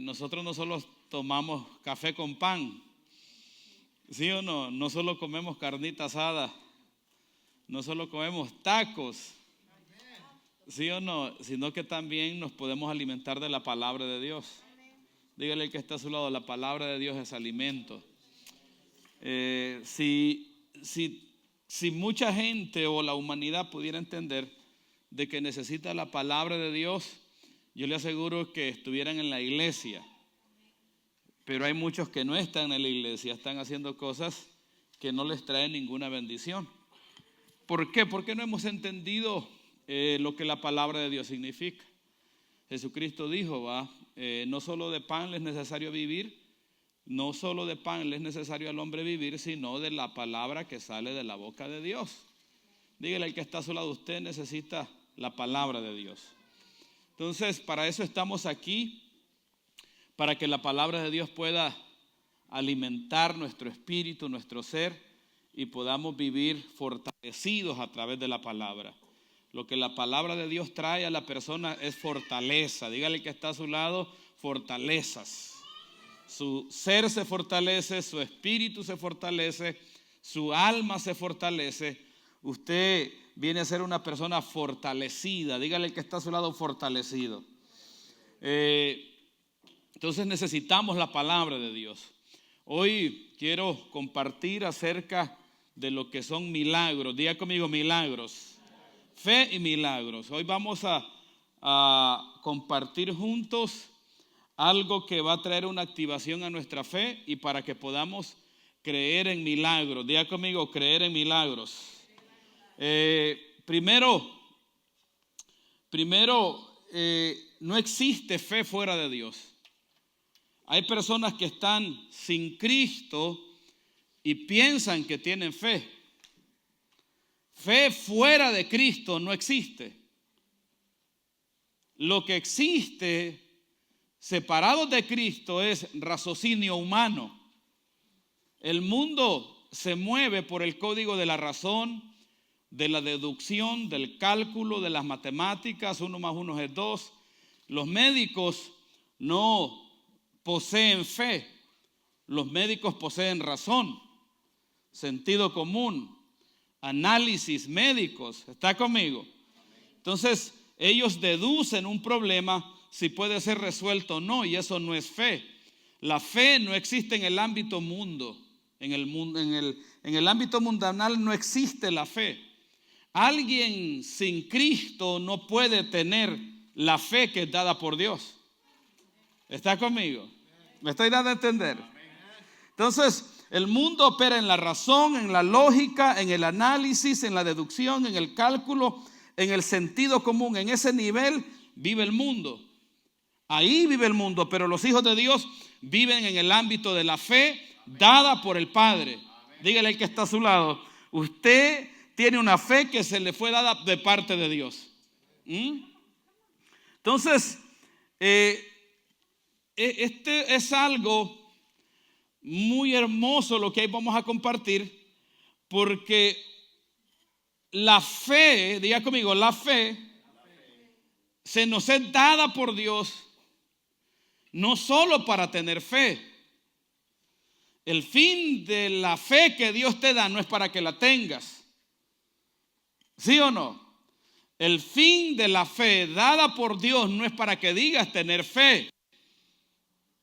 nosotros no solo tomamos café con pan, ¿sí o no? No solo comemos carnita asada, no solo comemos tacos, ¿sí o no? Sino que también nos podemos alimentar de la palabra de Dios. Dígale al que está a su lado, la palabra de Dios es alimento. Si mucha gente o la humanidad pudiera entender de que necesita la palabra de Dios, yo le aseguro que estuvieran en la iglesia. Pero hay muchos que no están en la iglesia, están haciendo cosas que no les traen ninguna bendición. ¿Por qué? Porque no hemos entendido lo que la palabra de Dios significa. Jesucristo dijo, no solo de pan es necesario vivir, no solo de pan es necesario al hombre vivir, sino de la palabra que sale de la boca de Dios. Dígale al que está a su lado, usted necesita la palabra de Dios. Entonces, para eso estamos aquí, para que la palabra de Dios pueda alimentar nuestro espíritu, nuestro ser, y podamos vivir fortalecidos a través de la palabra. Lo que la palabra de Dios trae a la persona es fortaleza. Dígale que está a su lado, fortalezas. Su ser se fortalece, su espíritu se fortalece, su alma se fortalece. Usted viene a ser una persona fortalecida. Dígale que está a su lado, fortalecido. Entonces necesitamos la palabra de Dios. Hoy quiero compartir acerca de lo que son milagros. Diga conmigo, milagros. Fe y milagros. Hoy vamos a compartir juntos algo que va a traer una activación a nuestra fe y para que podamos creer en milagros. Diga conmigo, creer en milagros. Primero, no existe fe fuera de Dios. Hay personas que están sin Cristo y piensan que tienen fe. Fe fuera de Cristo no existe. Lo que existe separado de Cristo es raciocinio humano. El mundo se mueve por el código de la razón, de la deducción, del cálculo, de las matemáticas. 1 más 1 es 2. Los médicos no poseen fe. Los médicos poseen razón, sentido común, análisis médicos. ¿Está conmigo? Entonces ellos deducen un problema si puede ser resuelto o no, y eso no es fe. La fe no existe en el ámbito mundo. En el ámbito mundanal no existe la fe. Alguien sin Cristo no puede tener la fe que es dada por Dios. ¿Está conmigo? ¿Me estoy dando a entender? Entonces, el mundo opera en la razón, en la lógica, en el análisis, en la deducción, en el cálculo, en el sentido común. En ese nivel vive el mundo. Ahí vive el mundo, pero los hijos de Dios viven en el ámbito de la fe dada por el Padre. Dígale al que está a su lado, usted tiene una fe que se le fue dada de parte de Dios. Entonces, este es algo muy hermoso lo que hoy vamos a compartir, porque la fe, diga conmigo, la fe se nos es dada por Dios no solo para tener fe. El fin de la fe que Dios te da no es para que la tengas. ¿Sí o no? El fin de la fe dada por Dios no es para que digas tener fe.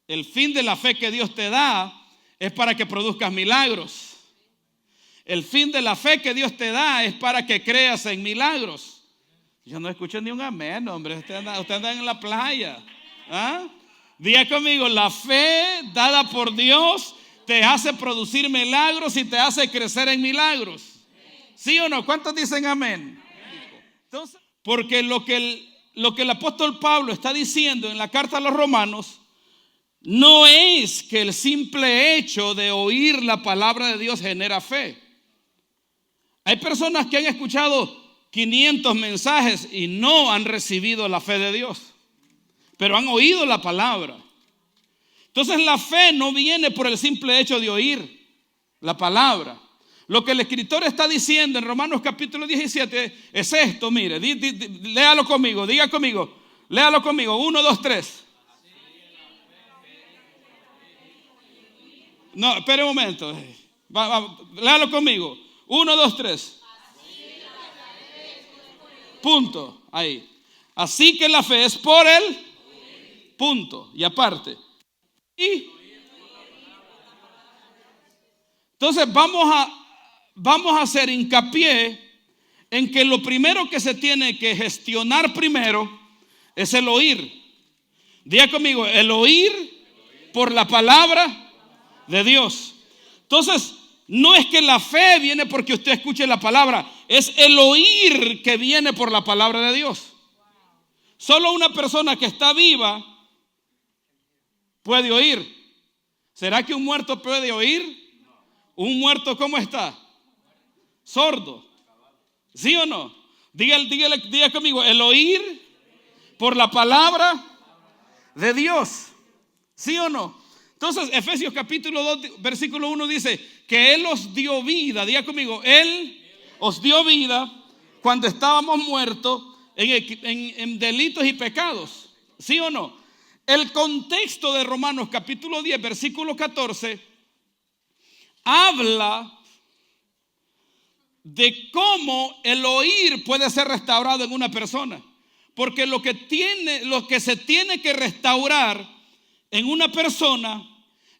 El fin de la fe que Dios te da es para que produzcas milagros. El fin de la fe que Dios te da es para que creas en milagros. Yo no escucho ni un amén, hombre. Usted anda en la playa. Diga conmigo, la fe dada por Dios te hace producir milagros y te hace crecer en milagros. ¿Sí o no? ¿Cuántos dicen amén? Entonces, porque lo que el apóstol Pablo está diciendo en la carta a los Romanos no es que el simple hecho de oír la palabra de Dios genera fe. Hay personas que han escuchado 500 mensajes y no han recibido la fe de Dios, pero han oído la palabra. Entonces la fe no viene por el simple hecho de oír la palabra. Lo que el escritor está diciendo en Romanos capítulo 17 es esto, mire, léalo conmigo, diga conmigo, léalo conmigo, 1, 2, 3. No, espere un momento. Léalo conmigo. 1, 2, 3. Punto. Ahí. Así que la fe es por él. Punto. Y aparte. Y entonces vamos a hacer hincapié en que lo primero que se tiene que gestionar primero es el oír. Diga conmigo, el oír por la palabra de Dios. Entonces, no es que la fe viene porque usted escuche la palabra, es el oír que viene por la palabra de Dios. Solo una persona que está viva puede oír. ¿Será que un muerto puede oír? ¿Un muerto cómo está? Sordo. ¿Sí o no? Diga conmigo, el oír por la palabra de Dios. ¿Sí o no? Entonces, Efesios capítulo 2, versículo 1 dice que Él os dio vida. Diga conmigo, Él os dio vida cuando estábamos muertos en delitos y pecados. ¿Sí o no? El contexto de Romanos capítulo 10, versículo 14, habla de cómo el oír puede ser restaurado en una persona. Porque lo que se tiene que restaurar en una persona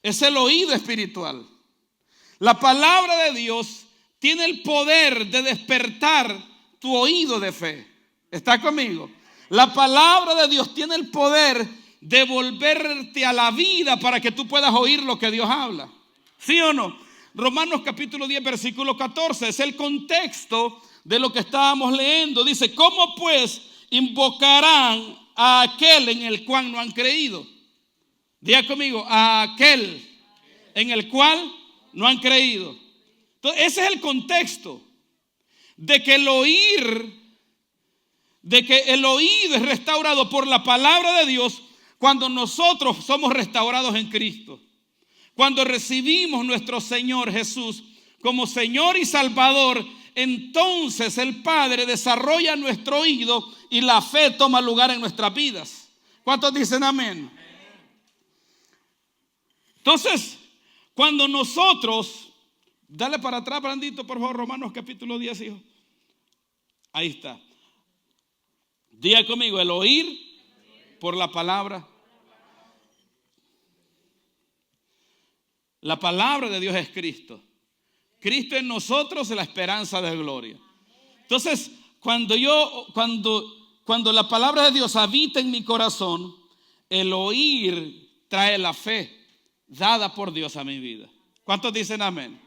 es el oído espiritual. La palabra de Dios tiene el poder de despertar tu oído de fe. ¿Está conmigo? La palabra de Dios tiene el poder de volverte a la vida para que tú puedas oír lo que Dios habla. ¿Sí o no? Romanos capítulo 10, versículo 14 es el contexto de lo que estábamos leyendo. Dice, ¿cómo pues invocarán a aquel en el cual no han creído? Diga conmigo, a aquel en el cual no han creído. Entonces, ese es el contexto de que el oído es restaurado por la palabra de Dios cuando nosotros somos restaurados en Cristo. Cuando recibimos nuestro Señor Jesús como Señor y Salvador, entonces el Padre desarrolla nuestro oído y la fe toma lugar en nuestras vidas. ¿Cuántos dicen amén? Entonces, cuando nosotros, dale para atrás, Brandito, por favor, Romanos capítulo 10, hijo. Ahí está. Diga conmigo, el oír por la palabra. La palabra de Dios es Cristo. Cristo en nosotros es la esperanza de gloria. Entonces, cuando la palabra de Dios habita en mi corazón, el oír trae la fe dada por Dios a mi vida. ¿Cuántos dicen amén?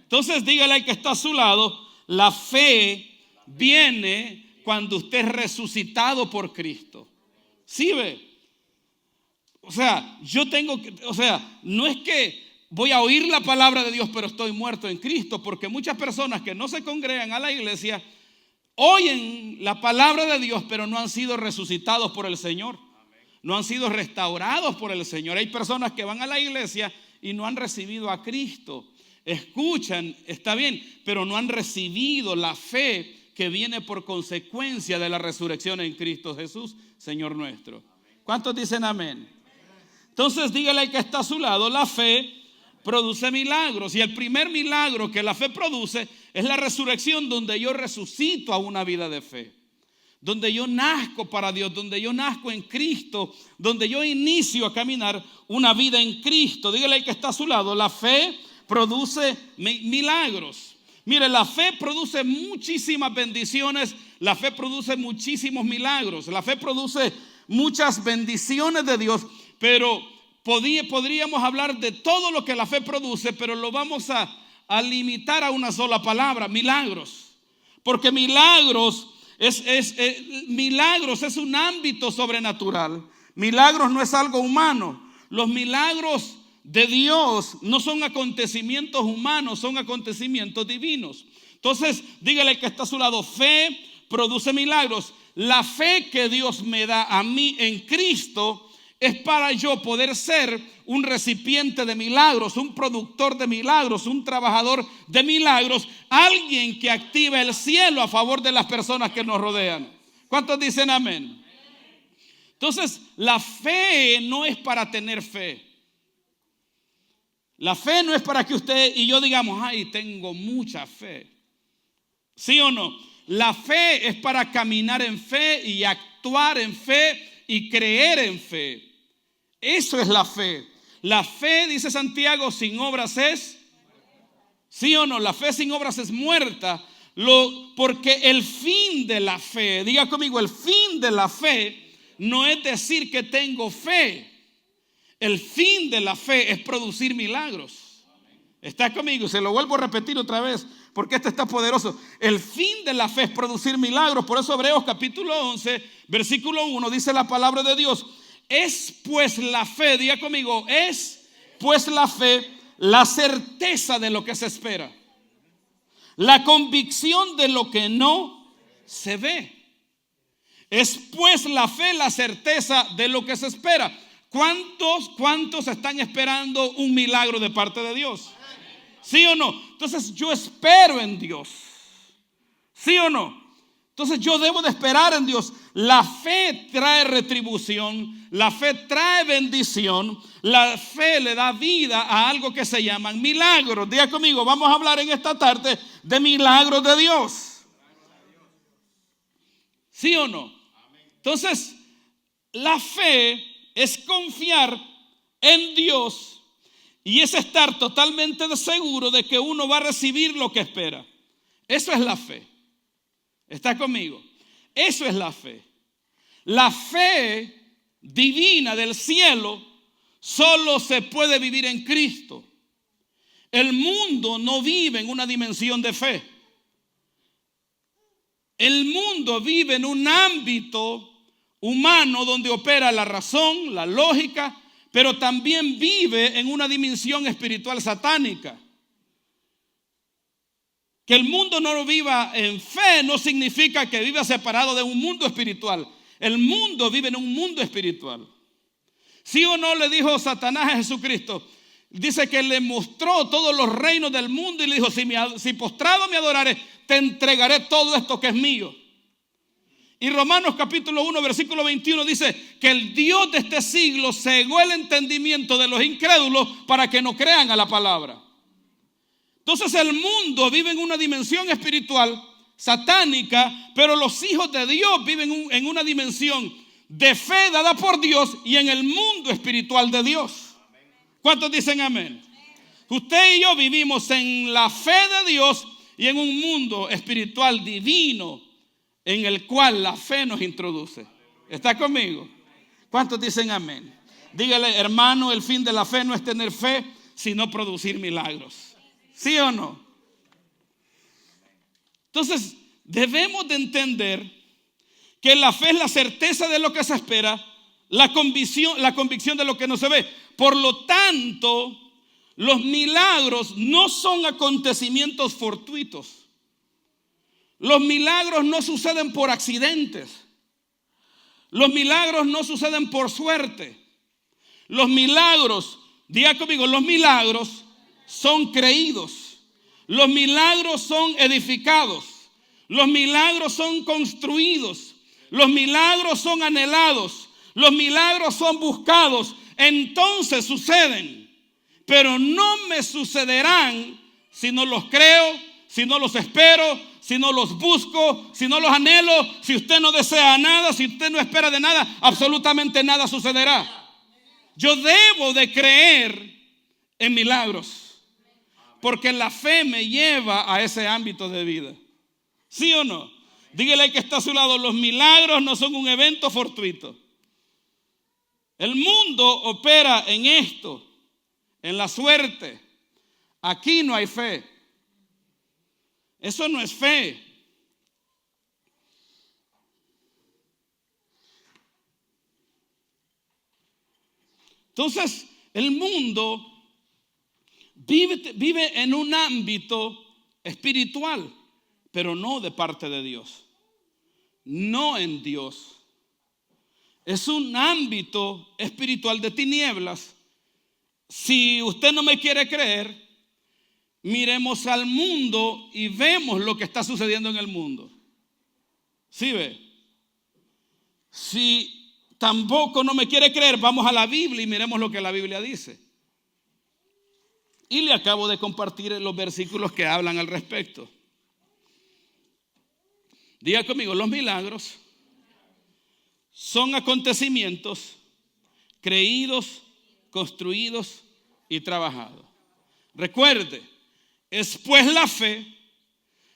Entonces, dígale al que está a su lado, la fe viene cuando usted es resucitado por Cristo. ¿Sí ve? O sea, no es que voy a oír la palabra de Dios, pero estoy muerto en Cristo, porque muchas personas que no se congregan a la iglesia oyen la palabra de Dios, pero no han sido resucitados por el Señor. No han sido restaurados por el Señor. Hay personas que van a la iglesia y no han recibido a Cristo. Escuchan, está bien, pero no han recibido la fe que viene por consecuencia de la resurrección en Cristo Jesús, Señor nuestro. ¿Cuántos dicen amén? Entonces dígale al que está a su lado, la fe produce milagros. Y el primer milagro que la fe produce es la resurrección, donde yo resucito a una vida de fe. Donde yo nazco para Dios, donde yo nazco en Cristo, donde yo inicio a caminar una vida en Cristo. Dígale al que está a su lado, la fe produce milagros. Mire, la fe produce muchísimas bendiciones, la fe produce muchísimos milagros, la fe produce muchas bendiciones de Dios, pero podríamos hablar de todo lo que la fe produce, pero lo vamos a limitar a una sola palabra, milagros. Porque milagros es un ámbito sobrenatural. Milagros no es algo humano. Los milagros de Dios no son acontecimientos humanos, son acontecimientos divinos. Entonces, dígale que está a su lado, fe produce milagros. La fe que Dios me da a mí en Cristo es para yo poder ser un recipiente de milagros, un productor de milagros, un trabajador de milagros, alguien que activa el cielo a favor de las personas que nos rodean. ¿Cuántos dicen amén? Entonces, la fe no es para tener fe. La fe no es para que usted y yo digamos, ay, tengo mucha fe. ¿Sí o no? La fe es para caminar en fe y actuar en fe y creer en fe. Eso es la fe. La fe, dice Santiago, sin obras es, ¿sí o no? La fe sin obras es muerta. Porque el fin de la fe, diga conmigo, el fin de la fe no es decir que tengo fe. El fin de la fe es producir milagros. ¿Está conmigo? Se lo vuelvo a repetir otra vez porque este está poderoso. El fin de la fe es producir milagros. Por eso Hebreos capítulo 11, versículo 1 dice la palabra de Dios. Es pues la fe, diga conmigo, es pues la fe la certeza de lo que se espera. La convicción de lo que no se ve. Es pues la fe la certeza de lo que se espera. ¿Cuántos están esperando un milagro de parte de Dios? ¿Sí o no? Entonces yo espero en Dios. ¿Sí o no? Entonces yo debo de esperar en Dios. La fe trae retribución, la fe trae bendición, la fe le da vida a algo que se llaman milagros. Diga conmigo, vamos a hablar en esta tarde de milagros de Dios. ¿Sí o no? Entonces, la fe es confiar en Dios y es estar totalmente seguro de que uno va a recibir lo que espera. Eso es la fe. ¿Está conmigo? Eso es la fe. La fe divina del cielo solo se puede vivir en Cristo. El mundo no vive en una dimensión de fe. El mundo vive en un ámbito humano donde opera la razón, la lógica, pero también vive en una dimensión espiritual satánica. Que el mundo no viva en fe no significa que viva separado de un mundo espiritual. El mundo vive en un mundo espiritual. ¿Sí o no le dijo Satanás a Jesucristo? Dice que le mostró todos los reinos del mundo y le dijo, si postrado me adorares, te entregaré todo esto que es mío. Y Romanos capítulo 1 versículo 21 dice que el Dios de este siglo cegó el entendimiento de los incrédulos para que no crean a la palabra. Entonces el mundo vive en una dimensión espiritual satánica, pero los hijos de Dios viven en una dimensión de fe dada por Dios y en el mundo espiritual de Dios. ¿Cuántos dicen amén? Usted y yo vivimos en la fe de Dios y en un mundo espiritual divino en el cual la fe nos introduce. ¿Está conmigo? ¿Cuántos dicen amén? Dígale, hermano, el fin de la fe no es tener fe, sino producir milagros. ¿Sí o no? Entonces, debemos de entender que la fe es la certeza de lo que se espera, la convicción de lo que no se ve. Por lo tanto, los milagros no son acontecimientos fortuitos. Los milagros no suceden por accidentes. Los milagros no suceden por suerte. Los milagros, diga conmigo, los milagros son creídos. Los milagros son edificados. Los milagros son construidos. Los milagros son anhelados. Los milagros son buscados. Entonces suceden. Pero no me sucederán si no los creo, si no los espero, si no los busco, si no los anhelo. Si usted no desea nada, si usted no espera de nada, absolutamente nada sucederá. Yo debo de creer en milagros, porque la fe me lleva a ese ámbito de vida. ¿Sí o no? Dígale al que está a su lado, los milagros no son un evento fortuito. El mundo opera en esto, en la suerte. Aquí no hay fe. Eso no es fe. Entonces, el mundo vive en un ámbito espiritual, pero no de parte de Dios. No en Dios. Es un ámbito espiritual de tinieblas. Si usted no me quiere creer, miremos al mundo y vemos lo que está sucediendo en el mundo. ¿Sí ve? Si tampoco no me quiere creer, vamos a la Biblia y miremos lo que la Biblia dice. Y le acabo de compartir los versículos que hablan al respecto. Diga conmigo, los milagros son acontecimientos creídos, construidos y trabajados. Recuerde, es pues la fe,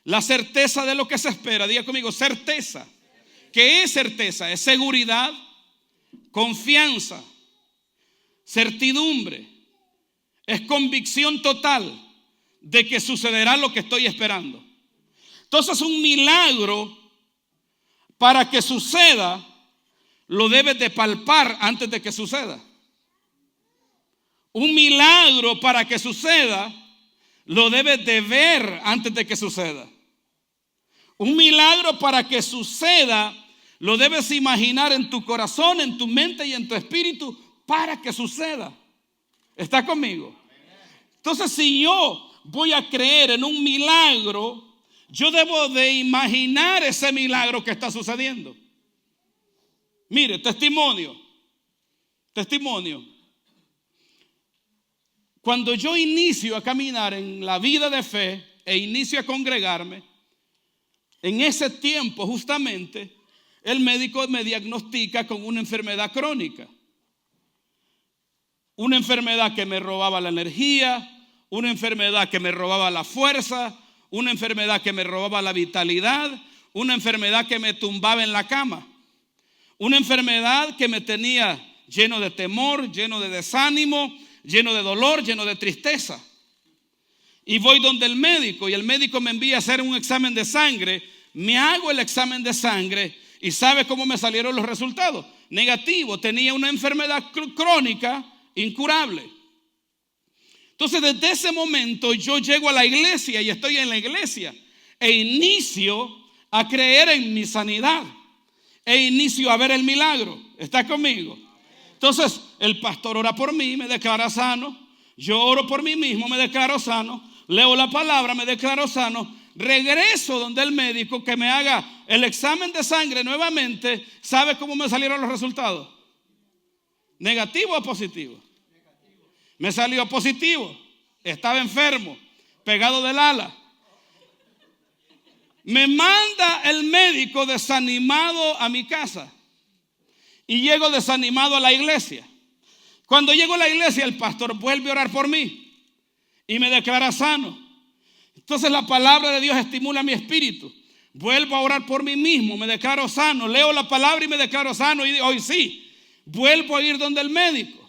la certeza de lo que se espera. Diga conmigo, certeza. ¿Qué es certeza? Es seguridad, confianza, certidumbre. Es convicción total de que sucederá lo que estoy esperando. Entonces, un milagro, para que suceda, lo debes de palpar antes de que suceda. Un milagro, para que suceda, lo debes de ver antes de que suceda. Un milagro, para que suceda, lo debes imaginar en tu corazón, en tu mente y en tu espíritu para que suceda. ¿Está conmigo? Entonces, si yo voy a creer en un milagro, yo debo de imaginar ese milagro que está sucediendo. Mire, testimonio. Cuando yo inicio a caminar en la vida de fe e inicio a congregarme, en ese tiempo justamente el médico me diagnostica con una enfermedad crónica. Una enfermedad que me robaba la energía, una enfermedad que me robaba la fuerza, una enfermedad que me robaba la vitalidad, una enfermedad que me tumbaba en la cama, una enfermedad que me tenía lleno de temor, lleno de desánimo, lleno de dolor, lleno de tristeza. Y voy donde el médico y el médico me envía a hacer un examen de sangre. Me hago el examen de sangre y ¿sabe cómo me salieron los resultados? Negativo, tenía una enfermedad crónica incurable. Entonces, desde ese momento yo llego a la iglesia y estoy en la iglesia e inicio a creer en mi sanidad e inicio a ver el milagro. ¿Está conmigo? Entonces, el pastor ora por mí, me declara sano. Yo oro por mí mismo, me declaro sano. Leo la palabra, me declaro sano. Regreso donde el médico que me haga el examen de sangre nuevamente. ¿Sabe cómo me salieron los resultados? ¿Negativo o positivo? Me salió positivo. Estaba enfermo, pegado del ala. Me manda el médico desanimado a mi casa. Y llego desanimado a la iglesia. Cuando llego a la iglesia, el pastor vuelve a orar por mí y me declara sano. Entonces la palabra de Dios estimula mi espíritu. Vuelvo a orar por mí mismo, me declaro sano. Leo la palabra y me declaro sano. Y hoy sí, vuelvo a ir donde el médico.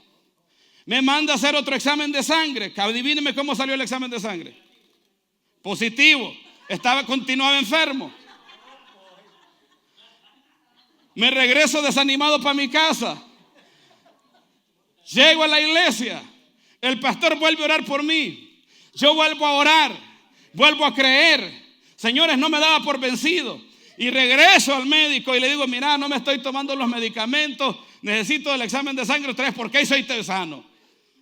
Me manda a hacer otro examen de sangre. Adivíneme cómo salió el examen de sangre. Positivo. Continuaba enfermo. Me regreso desanimado para mi casa. Llego a la iglesia. El pastor vuelve a orar por mí. Yo vuelvo a orar. Vuelvo a creer. Señores, no me daba por vencido. Y regreso al médico y le digo, mira, no me estoy tomando los medicamentos. Necesito el examen de sangre otra vez porque ahí soy sano.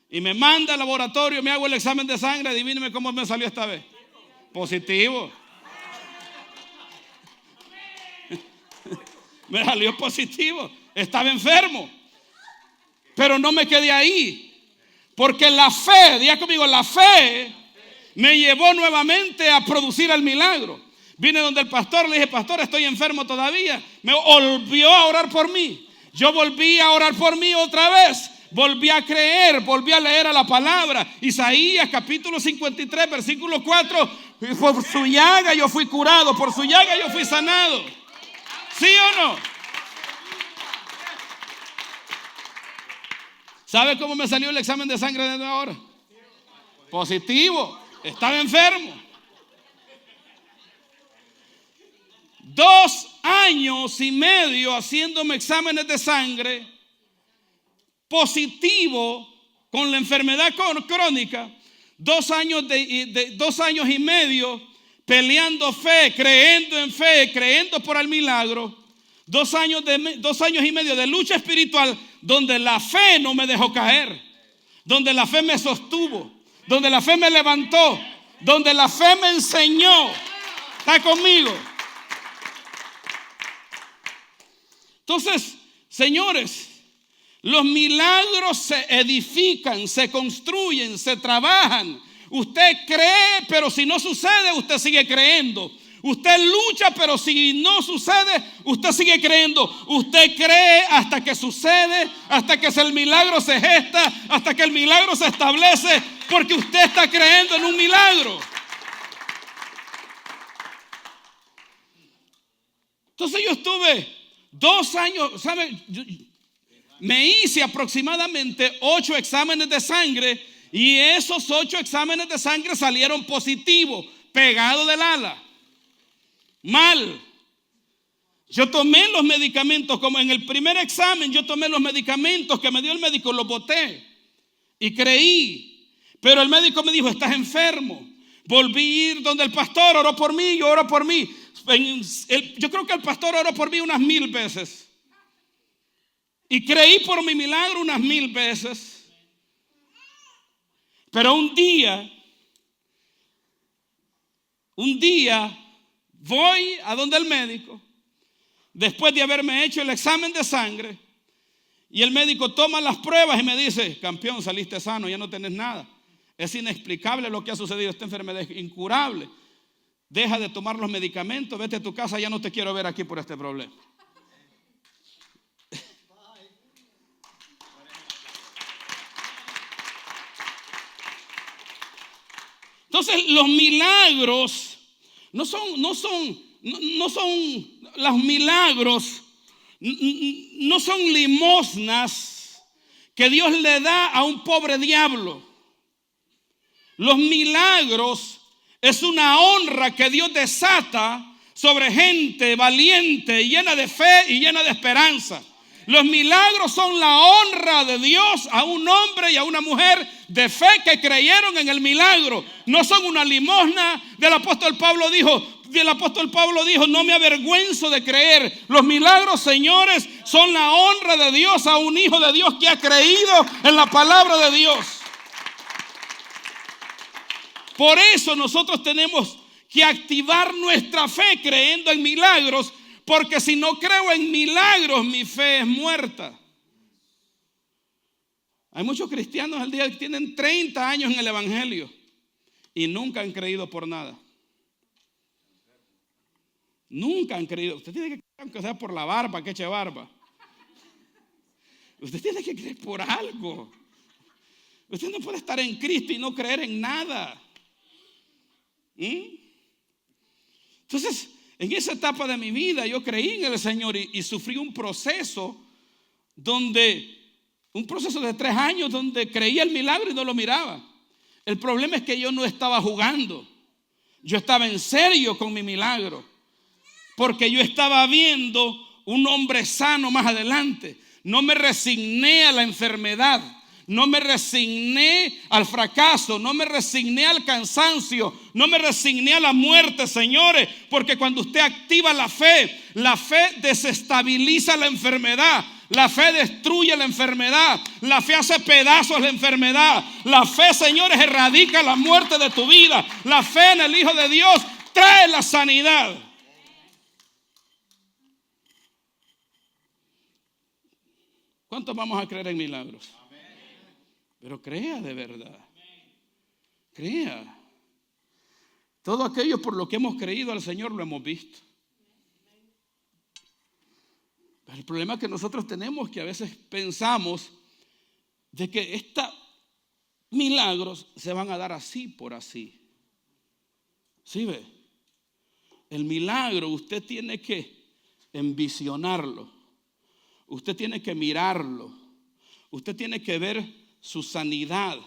Y me manda al laboratorio, me hago el examen de sangre. Adivíneme cómo me salió esta vez. Positivo. Me salió positivo. Estaba enfermo. Pero no me quedé ahí. Porque la fe, diga conmigo, la fe me llevó nuevamente a producir el milagro. Vine donde el pastor, le dije, pastor, estoy enfermo todavía. Me volvió a orar por mí. Yo volví a orar por mí otra vez. Volví a creer, volví a leer a la palabra. Isaías capítulo 53, versículo 4. Por su llaga yo fui curado, por su llaga yo fui sanado. ¿Sí o no? ¿Sabe cómo me salió el examen de sangre desde ahora? Positivo. Estaba enfermo. 2 años y medio haciéndome exámenes de sangre. Positivo con la enfermedad crónica. 2 años 2 años y medio peleando fe, creyendo por el milagro. 2 años y medio de lucha espiritual donde la fe no me dejó caer, donde la fe me sostuvo, donde la fe me levantó, donde la fe me enseñó. ¿Está conmigo? Entonces, señores, los milagros se edifican, se construyen, se trabajan Usted cree, pero si no sucede, usted sigue creyendo. Usted lucha, pero si no sucede, usted sigue creyendo. Usted cree hasta que sucede, hasta que el milagro se gesta, hasta que el milagro se establece, porque usted está creyendo en un milagro. Entonces yo estuve 2 años, ¿sabe? Me hice aproximadamente 8 exámenes de sangre y esos 8 exámenes de sangre salieron positivos, pegados del ala. Mal. Yo tomé los medicamentos, como en el primer examen, yo tomé los medicamentos que me dio el médico, los boté y creí. Pero el médico me dijo, estás enfermo. Volví a ir donde el pastor, oró por mí, yo oro por mí. Yo creo que el pastor oró por mí unas 1000 veces. Y creí por mi milagro unas 1000 veces. Pero un día voy a donde el médico, después de haberme hecho el examen de sangre, y el médico toma las pruebas y me dice, campeón, saliste sano, ya no tenés nada. Es inexplicable lo que ha sucedido, esta enfermedad es incurable. Deja de tomar los medicamentos, vete a tu casa, ya no te quiero ver aquí por este problema. Entonces los milagros no son los milagros, no son limosnas que Dios le da a un pobre diablo. Los milagros es una honra que Dios desata sobre gente valiente, llena de fe y llena de esperanza. Los milagros son la honra de Dios a un hombre y a una mujer de fe que creyeron en el milagro. No son una limosna. El apóstol Pablo dijo, no me avergüenzo de creer. Los milagros, señores, son la honra de Dios a un hijo de Dios que ha creído en la palabra de Dios. Por eso nosotros tenemos que activar nuestra fe creyendo en milagros, porque si no creo en milagros, mi fe es muerta. Hay muchos cristianos al día que tienen 30 años en el evangelio y nunca han creído por nada. Nunca han creído. Usted tiene que creer, aunque sea por la barba, que eche barba. Usted tiene que creer por algo. Usted no puede estar en Cristo y no creer en nada. Entonces, en esa etapa de mi vida yo creí en el Señor y sufrí un proceso de 3 años donde creía el milagro y no lo miraba. El problema es que yo no estaba jugando. Yo estaba en serio con mi milagro, porque yo estaba viendo un hombre sano más adelante. No me resigné a la enfermedad. No me resigné al fracaso, no me resigné al cansancio, no me resigné a la muerte, señores, porque cuando usted activa la fe desestabiliza la enfermedad, la fe destruye la enfermedad, la fe hace pedazos la enfermedad, la fe, señores, erradica la muerte de tu vida, la fe en el Hijo de Dios trae la sanidad. ¿Cuántos vamos a creer en milagros? Pero crea de verdad. Crea. Todo aquello por lo que hemos creído al Señor lo hemos visto. Pero el problema que nosotros tenemos que a veces pensamos de que estos milagros se van a dar así por así. ¿Sí ve? El milagro usted tiene que envisionarlo. Usted tiene que mirarlo. Usted tiene que ver su sanidad,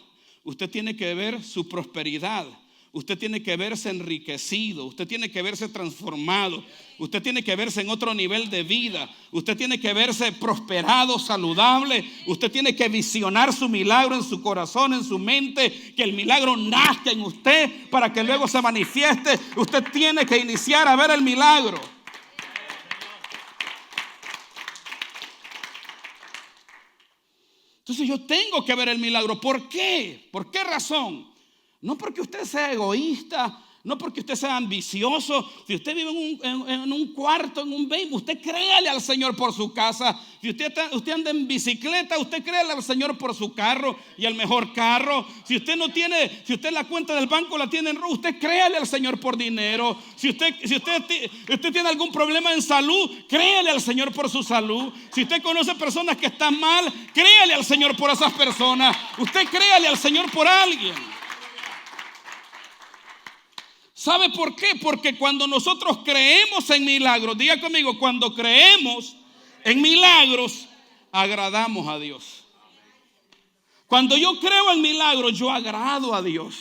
usted tiene que ver su prosperidad, usted tiene que verse enriquecido, usted tiene que verse transformado, usted tiene que verse en otro nivel de vida, usted tiene que verse prosperado, saludable, usted tiene que visionar su milagro en su corazón, en su mente, que el milagro nazca en usted para que luego se manifieste. Usted tiene que iniciar a ver el milagro. Entonces yo tengo que ver el milagro. ¿Por qué? ¿Por qué razón? No porque usted sea egoísta, No porque usted sea ambicioso. Si usted vive en un cuarto, en un baby, usted créale al Señor por su casa. Si usted anda en bicicleta, usted créale al Señor por su carro y al mejor carro. Si usted la cuenta del banco la tiene en rojo, usted créale al Señor por dinero. Si usted tiene algún problema en salud, créale al Señor por su salud. Si usted conoce personas que están mal, créale al Señor por esas personas. Usted créale al Señor por alguien. ¿Sabe por qué? Porque cuando nosotros creemos en milagros, diga conmigo, cuando creemos en milagros, agradamos a Dios. Cuando yo creo en milagros, yo agrado a Dios.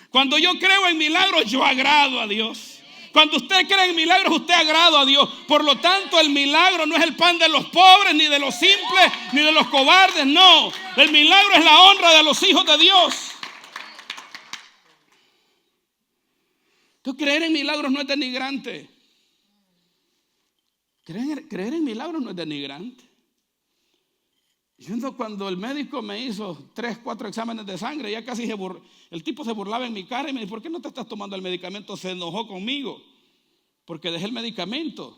Cuando yo creo en milagros, yo agrado a Dios. Cuando usted cree en milagros, usted agrada a Dios. Por lo tanto, el milagro no es el pan de los pobres, ni de los simples, ni de los cobardes. No, el milagro es la honra de los hijos de Dios. Entonces, creer en milagros no es denigrante. Creer en milagros no es denigrante. Yo cuando el médico me hizo 3, 4 exámenes de sangre, ya casi el tipo se burlaba en mi cara y me dijo, ¿por qué no te estás tomando el medicamento? Se enojó conmigo porque dejé el medicamento.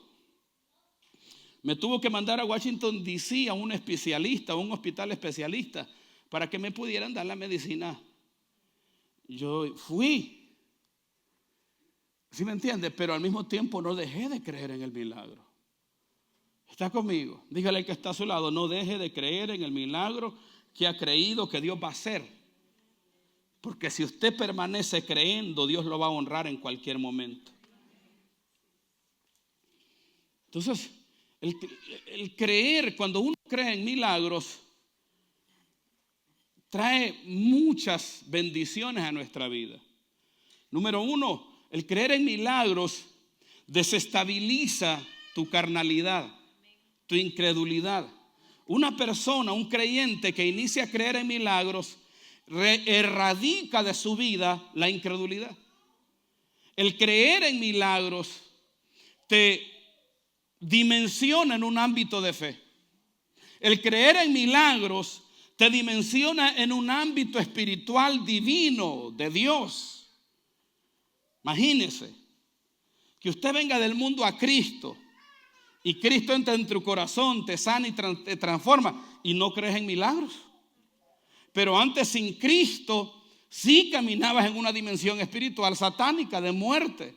Me tuvo que mandar a Washington, D.C. a un especialista, a un hospital especialista, para que me pudieran dar la medicina. Yo fui. ¿Sí me entiende? Pero al mismo tiempo no dejé de creer en el milagro. ¿Está conmigo? Dígale al que está a su lado, no deje de creer en el milagro que ha creído que Dios va a hacer. Porque si usted permanece creyendo, Dios lo va a honrar en cualquier momento. Entonces, el creer, cuando uno cree en milagros, trae muchas bendiciones a nuestra vida. Número 1, el creer en milagros desestabiliza tu carnalidad, tu incredulidad. Una persona, un creyente que inicia a creer en milagros, erradica de su vida la incredulidad. El creer en milagros te dimensiona en un ámbito de fe. El creer en milagros te dimensiona en un ámbito espiritual divino de Dios. Imagínese que usted venga del mundo a Cristo y Cristo entra en tu corazón, te sana y te transforma y no crees en milagros. Pero antes sin Cristo sí caminabas en una dimensión espiritual satánica de muerte,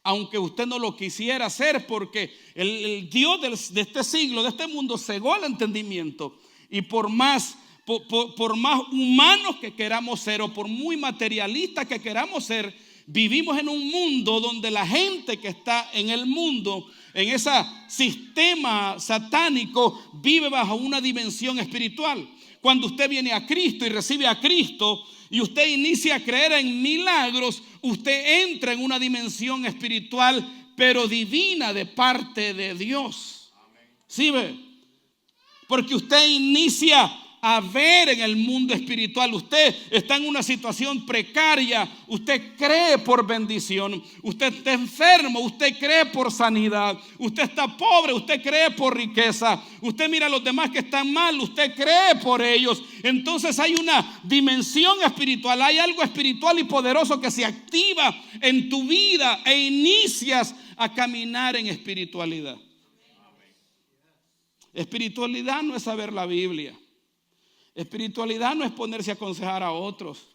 aunque usted no lo quisiera hacer, porque el Dios de este siglo, de este mundo, cegó el entendimiento. Y por más humanos que queramos ser o por muy materialistas que queramos ser, vivimos en un mundo donde la gente que está en el mundo, en ese sistema satánico, vive bajo una dimensión espiritual. Cuando usted viene a Cristo y recibe a Cristo y usted inicia a creer en milagros, usted entra en una dimensión espiritual, pero divina, de parte de Dios. ¿Sí ve? Porque usted inicia a ver en el mundo espiritual. Usted está en una situación precaria, usted cree por bendición. Usted está enfermo, usted cree por sanidad. Usted está pobre, usted cree por riqueza. Usted mira a los demás que están mal, usted cree por ellos. Entonces hay una dimensión espiritual, hay algo espiritual y poderoso que se activa en tu vida e inicias a caminar en espiritualidad. Espiritualidad no es saber la Biblia. Espiritualidad no es ponerse a aconsejar a otros.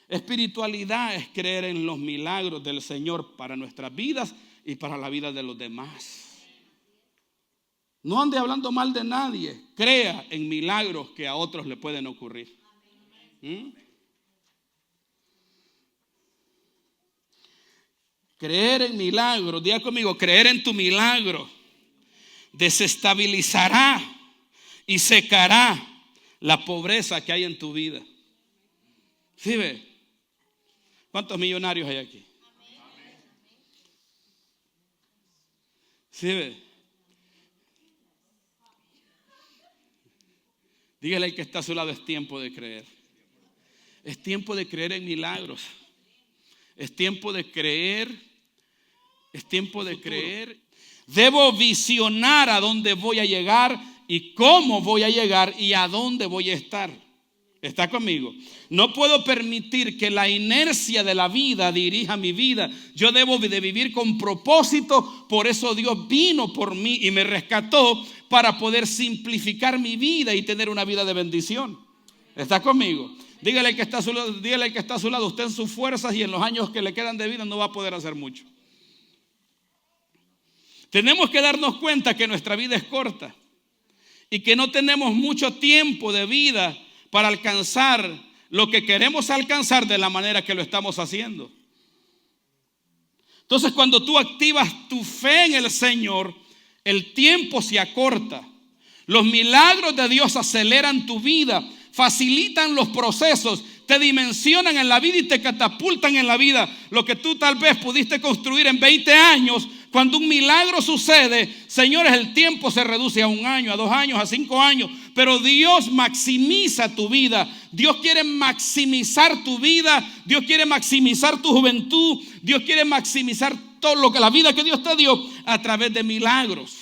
Espiritualidad es creer en los milagros del Señor para nuestras vidas y para la vida de los demás. No ande hablando mal de nadie. Crea en milagros que a otros le pueden ocurrir. Creer en milagros, diga conmigo, creer en tu milagro desestabilizará y secará la pobreza que hay en tu vida. ¿Sí ve? ¿Cuántos millonarios hay aquí? ¿Sí ve? Dígale al que está a su lado, es tiempo de creer. Es tiempo de creer en milagros. Es tiempo de creer. Es tiempo de creer. Debo visionar a dónde voy a llegar y cómo voy a llegar y a dónde voy a estar. ¿Está conmigo? No puedo permitir que la inercia de la vida dirija mi vida. Yo debo de vivir con propósito. Por eso Dios vino por mí y me rescató para poder simplificar mi vida y tener una vida de bendición. ¿Está conmigo? Dígale al que está a su lado, dígale al que está a su lado, usted en sus fuerzas y en los años que le quedan de vida no va a poder hacer mucho. Tenemos que darnos cuenta que nuestra vida es corta y que no tenemos mucho tiempo de vida para alcanzar lo que queremos alcanzar de la manera que lo estamos haciendo. Entonces, cuando tú activas tu fe en el Señor, el tiempo se acorta. Los milagros de Dios aceleran tu vida, facilitan los procesos, te dimensionan en la vida y te catapultan en la vida. Lo que tú tal vez pudiste construir en 20 años, cuando un milagro sucede, señores, el tiempo se reduce a 1 año, a 2 años, a 5 años. Pero Dios maximiza tu vida. Dios quiere maximizar tu vida. Dios quiere maximizar tu juventud. Dios quiere maximizar todo lo que la vida que Dios te dio a través de milagros.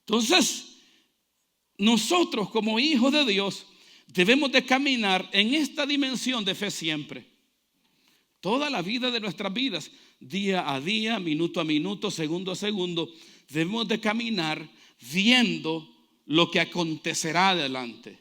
Entonces, nosotros como hijos de Dios debemos de caminar en esta dimensión de fe siempre. Toda la vida de nuestras vidas, día a día, minuto a minuto, segundo a segundo, debemos de caminar viendo lo que acontecerá adelante.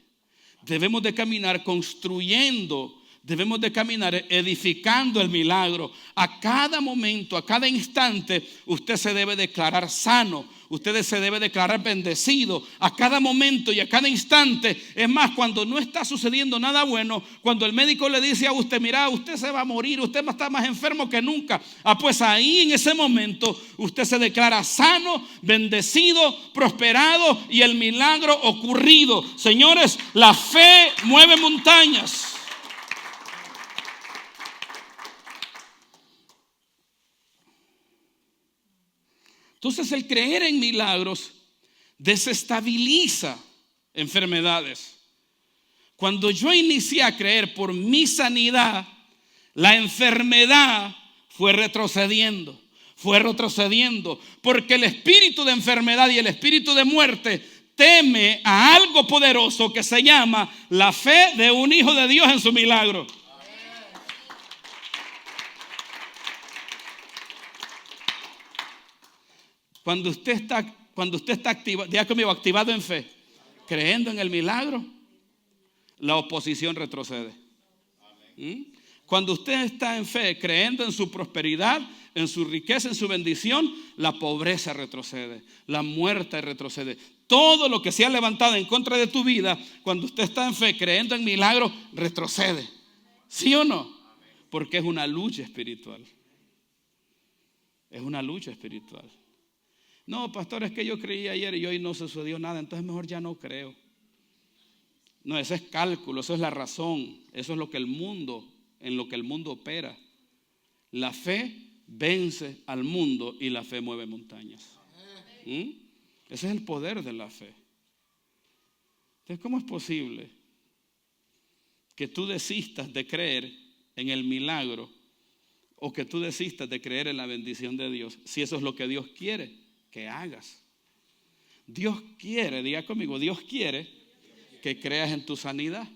Debemos de caminar construyendo, debemos de caminar edificando el milagro. A cada momento, a cada instante, usted se debe declarar sano. Usted se debe declarar bendecido a cada momento y a cada instante. Es más, cuando no está sucediendo nada bueno, cuando el médico le dice a usted, mira, usted se va a morir, usted va a estar más enfermo que nunca. Pues ahí en ese momento usted se declara sano, bendecido, prosperado y el milagro ocurrido. Señores, la fe mueve montañas. Entonces el creer en milagros desestabiliza enfermedades. Cuando yo inicié a creer por mi sanidad, la enfermedad fue retrocediendo, porque el espíritu de enfermedad y el espíritu de muerte teme a algo poderoso que se llama la fe de un hijo de Dios en su milagro. Cuando usted está activado, diga conmigo, activado en fe, creyendo en el milagro, la oposición retrocede. Cuando usted está en fe, creyendo en su prosperidad, en su riqueza, en su bendición, la pobreza retrocede, la muerte retrocede. Todo lo que se ha levantado en contra de tu vida, cuando usted está en fe, creyendo en milagro, retrocede. ¿Sí o no? Porque es una lucha espiritual. Es una lucha espiritual. No, pastor, es que yo creí ayer y hoy no sucedió nada, entonces mejor ya no creo. No, ese es cálculo, eso es la razón, eso es lo que en lo que el mundo opera. La fe vence al mundo y la fe mueve montañas. Ese es el poder de la fe. Entonces, ¿cómo es posible que tú desistas de creer en el milagro o que tú desistas de creer en la bendición de Dios si eso es lo que Dios quiere que hagas? Dios quiere, diga conmigo, Dios quiere que creas en tu sanidad.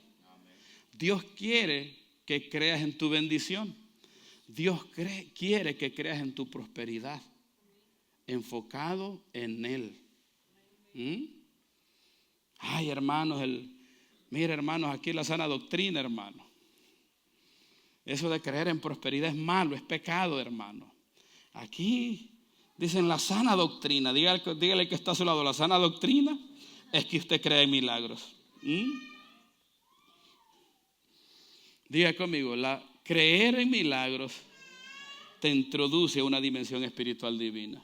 Dios quiere que creas en tu bendición. Dios quiere que creas en tu prosperidad, enfocado en Él. Ay, hermanos, mira, hermanos, aquí la sana doctrina, hermano. Eso de creer en prosperidad es malo, es pecado, hermano. Aquí dicen la sana doctrina. Dígale que está a su lado. La sana doctrina es que usted cree en milagros. Diga conmigo, creer en milagros te introduce a una dimensión espiritual divina.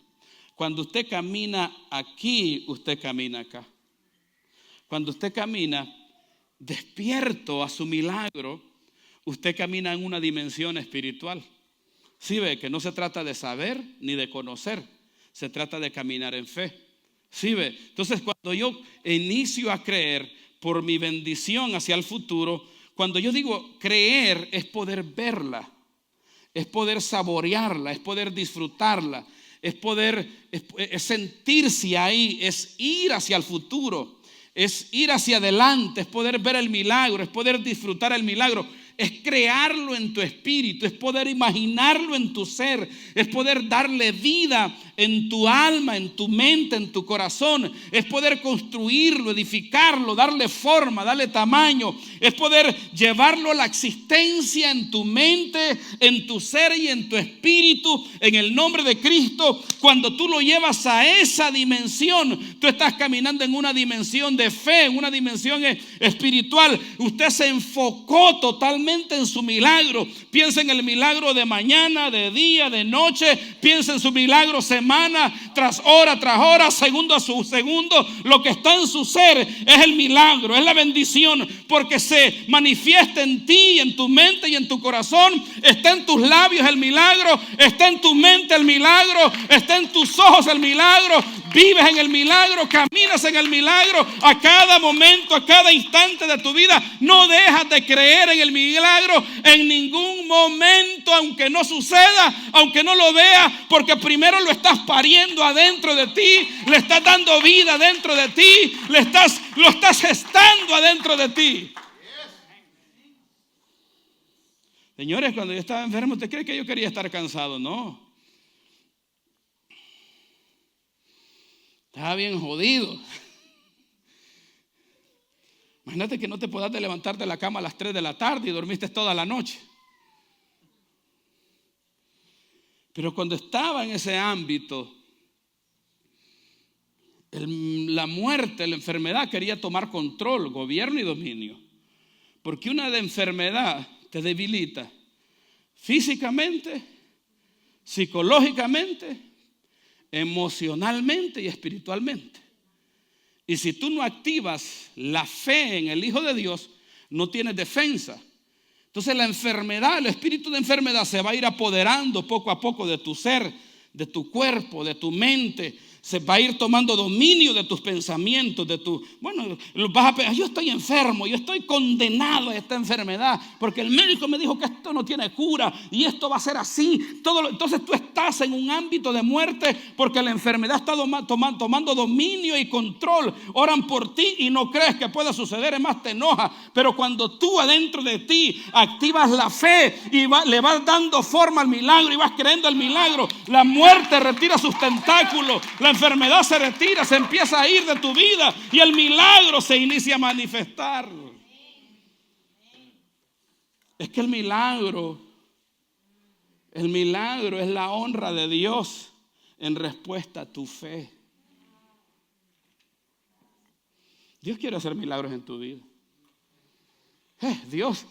Cuando usted camina aquí, usted camina acá. Cuando usted camina despierto a su milagro, usted camina en una dimensión espiritual. Sí ve que no se trata de saber ni de conocer, se trata de caminar en fe. Sí ve, entonces cuando yo inicio a creer por mi bendición hacia el futuro, cuando yo digo creer es poder verla, es poder saborearla, es poder disfrutarla, es sentirse ahí, es ir hacia el futuro, es ir hacia adelante, es poder ver el milagro, es poder disfrutar el milagro, es crearlo en tu espíritu, es poder imaginarlo en tu ser, es poder darle vida en tu alma, en tu mente, en tu corazón, es poder construirlo, edificarlo, darle forma, darle tamaño, es poder llevarlo a la existencia en tu mente, en tu ser y en tu espíritu, en el nombre de Cristo. Cuando tú lo llevas a esa dimensión, tú estás caminando en una dimensión de fe, en una dimensión espiritual. Usted se enfocó totalmente en su milagro. Piensa en el milagro de mañana, de día, de noche. Piensa en su milagro semana tras hora, segundo a su segundo. Lo que está en su ser es el milagro, es la bendición, porque se manifiesta en ti, en tu mente y en tu corazón. Está en tus labios el milagro, está en tu mente el milagro, está en tus ojos el milagro. Vives en el milagro, caminas en el milagro a cada momento, a cada instante de tu vida. No dejas de creer en el milagro en ningún momento, aunque no suceda, aunque no lo veas, porque primero lo estás pariendo adentro de ti, le estás dando vida dentro de ti, lo estás gestando adentro de ti. Señores, cuando yo estaba enfermo, ¿usted cree que yo quería estar cansado? No. Estaba bien jodido. Imagínate que no te puedas levantar de la cama a las 3 de la tarde y dormiste toda la noche. Pero cuando estaba en ese ámbito, la muerte, la enfermedad quería tomar control, gobierno y dominio. Porque una enfermedad te debilita físicamente, psicológicamente, emocionalmente y espiritualmente. Y si tú no activas la fe en el Hijo de Dios, no tienes defensa. Entonces la enfermedad, el espíritu de enfermedad se va a ir apoderando poco a poco de tu ser, de tu cuerpo, de tu mente. Se va a ir tomando dominio de tus pensamientos, yo estoy enfermo, yo estoy condenado a esta enfermedad, porque el médico me dijo que esto no tiene cura y esto va a ser así. Entonces tú estás en un ámbito de muerte porque la enfermedad está tomando dominio y control. Oran por ti y no crees que pueda suceder, es más, te enoja. Pero cuando tú adentro de ti activas la fe y le vas dando forma al milagro y vas creyendo el milagro, la muerte retira sus tentáculos, la enfermedad se retira, se empieza a ir de tu vida y el milagro se inicia a manifestar. Es que el milagro es la honra de Dios en respuesta a tu fe. Dios quiere hacer milagros en tu vida. Dios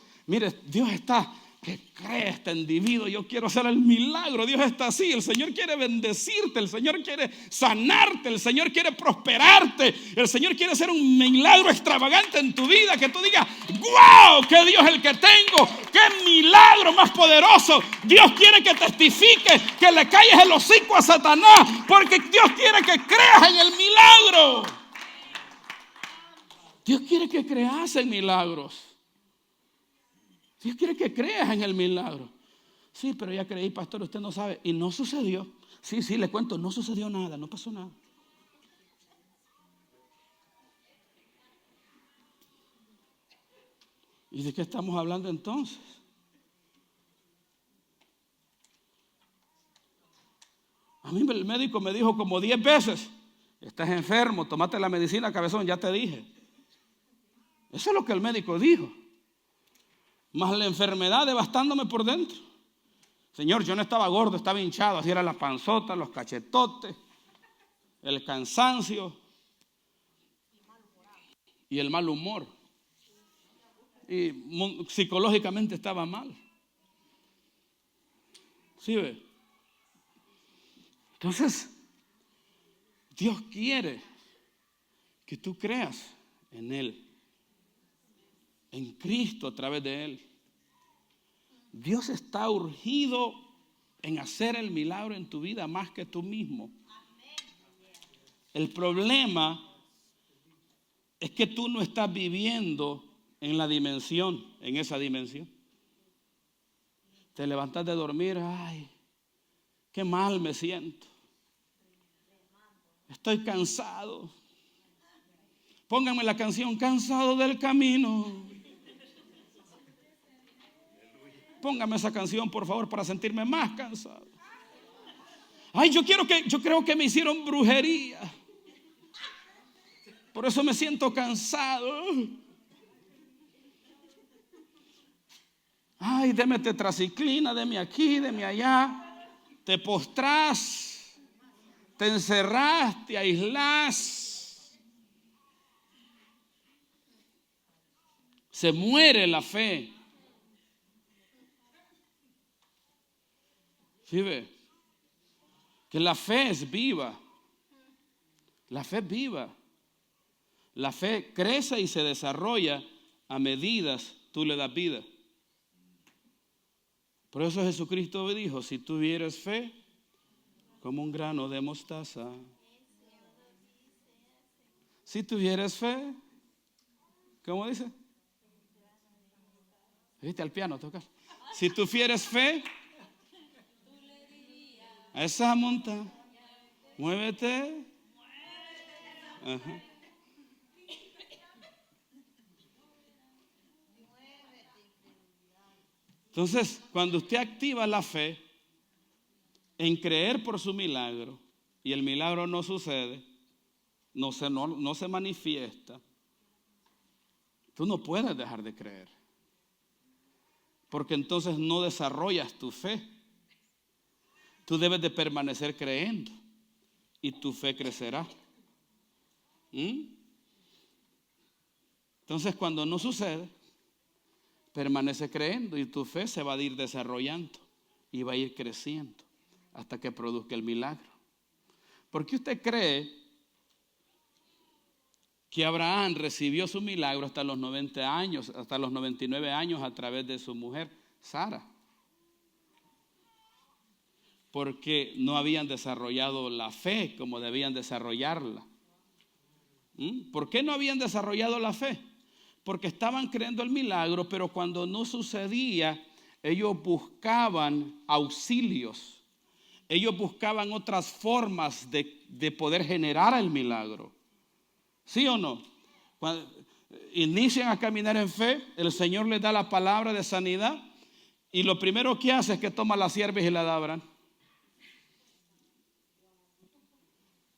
está que cree este individuo, yo quiero hacer el milagro. Dios está así, el Señor quiere bendecirte, el Señor quiere sanarte, el Señor quiere prosperarte, el Señor quiere hacer un milagro extravagante en tu vida, que tú digas, wow, qué Dios el que tengo, qué milagro más poderoso. Dios quiere que testifiques, que le calles el hocico a Satanás, porque Dios quiere que creas en el milagro. Dios quiere que creas en milagros. Dios quiere que creas en el milagro. Sí, pero ya creí, pastor, usted no sabe. Y no sucedió. Sí, le cuento, no sucedió nada, no pasó nada. ¿Y de qué estamos hablando entonces? A mí el médico me dijo como 10 veces, estás enfermo, tómate la medicina, cabezón, ya te dije. Eso es lo que el médico dijo. Más la enfermedad devastándome por dentro. Señor, yo no estaba gordo, estaba hinchado. Así era la panzota, los cachetotes, el cansancio y el mal humor. Y psicológicamente estaba mal. ¿Sí ve? Entonces, Dios quiere que tú creas en Él, en Cristo a través de Él. Dios está urgido en hacer el milagro en tu vida más que tú mismo. El problema es que tú no estás viviendo en esa dimensión. Te levantas de dormir, ay, qué mal me siento. Estoy cansado. Pónganme la canción Cansado del Camino. Póngame esa canción, por favor, para sentirme más cansado. Ay, yo creo que me hicieron brujería. Por eso me siento cansado. Ay, deme tetraciclina, deme aquí, deme allá. Te postrás, te encerrás, te aislás. Se muere la fe. ¿Sí ve? Que la fe es viva. La fe es viva. La fe crece y se desarrolla a medidas tú le das vida. Por eso Jesucristo dijo, si tuvieras fe como un grano de mostaza. Si tuvieras fe, ¿cómo dice? ¿Viste al piano tocar? Si tuvieras fe, a esa montaña, muévete. Ajá. Entonces, cuando usted activa la fe en creer por su milagro y el milagro no sucede, no se manifiesta, tú no puedes dejar de creer, porque entonces no desarrollas tu fe. Tú debes de permanecer creyendo y tu fe crecerá. Entonces, cuando no sucede, permanece creyendo y tu fe se va a ir desarrollando y va a ir creciendo hasta que produzca el milagro. ¿Por qué usted cree que Abraham recibió su milagro hasta los 90 años, hasta los 99 años a través de su mujer, Sara? Porque no habían desarrollado la fe como debían desarrollarla. ¿Por qué no habían desarrollado la fe? Porque estaban creyendo el milagro, pero cuando no sucedía, ellos buscaban auxilios. Ellos buscaban otras formas de poder generar el milagro. ¿Sí o no? Cuando inician a caminar en fe, el Señor les da la palabra de sanidad y lo primero que hace es que toma la sierva y la da a Abraham.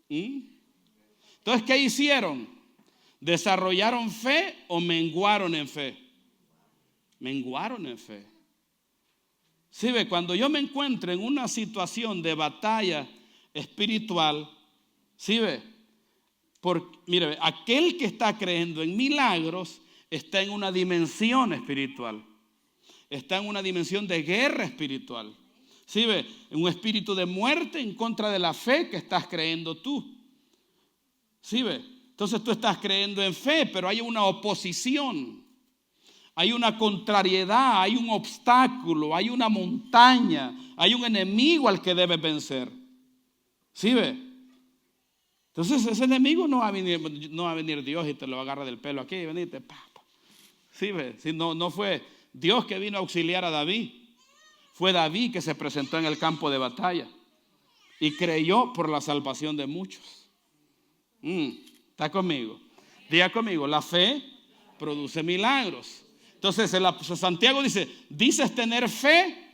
Entonces, ¿qué hicieron? ¿Desarrollaron fe o menguaron en fe? Menguaron en fe. ¿Sí ve? Cuando yo me encuentro en una situación de batalla espiritual, ¿sí ve? Mire, aquel que está creyendo en milagros está en una dimensión espiritual. Está en una dimensión de guerra espiritual. ¿Sí ve? Un espíritu de muerte en contra de la fe que estás creyendo tú. ¿Sí ve? Entonces tú estás creyendo en fe, pero hay una oposición. Hay una contrariedad, hay un obstáculo, hay una montaña, hay un enemigo al que debes vencer. ¿Sí ve? Entonces ese enemigo no va a venir Dios y te lo agarra del pelo aquí, venite, papá. ¿Sí ve? Si no fue Dios que vino a auxiliar a David. Fue David que se presentó en el campo de batalla y creyó por la salvación de muchos. ¿Está conmigo? Diga conmigo, la fe produce milagros. Entonces Santiago dices tener fe,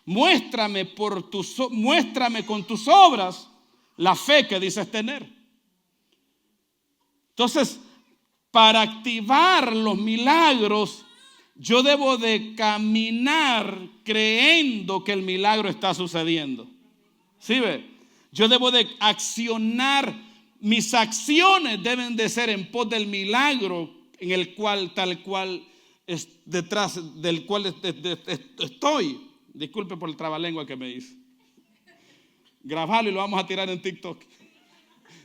muéstrame con tus obras la fe que dices tener. Entonces, para activar los milagros, yo debo de caminar creyendo que el milagro está sucediendo. ¿Sí ve? Yo debo de accionar, mis acciones deben de ser en pos del milagro en el cual, tal cual, es detrás del cual estoy. Disculpe por el trabalengua que me hice. Grabarlo y lo vamos a tirar en TikTok.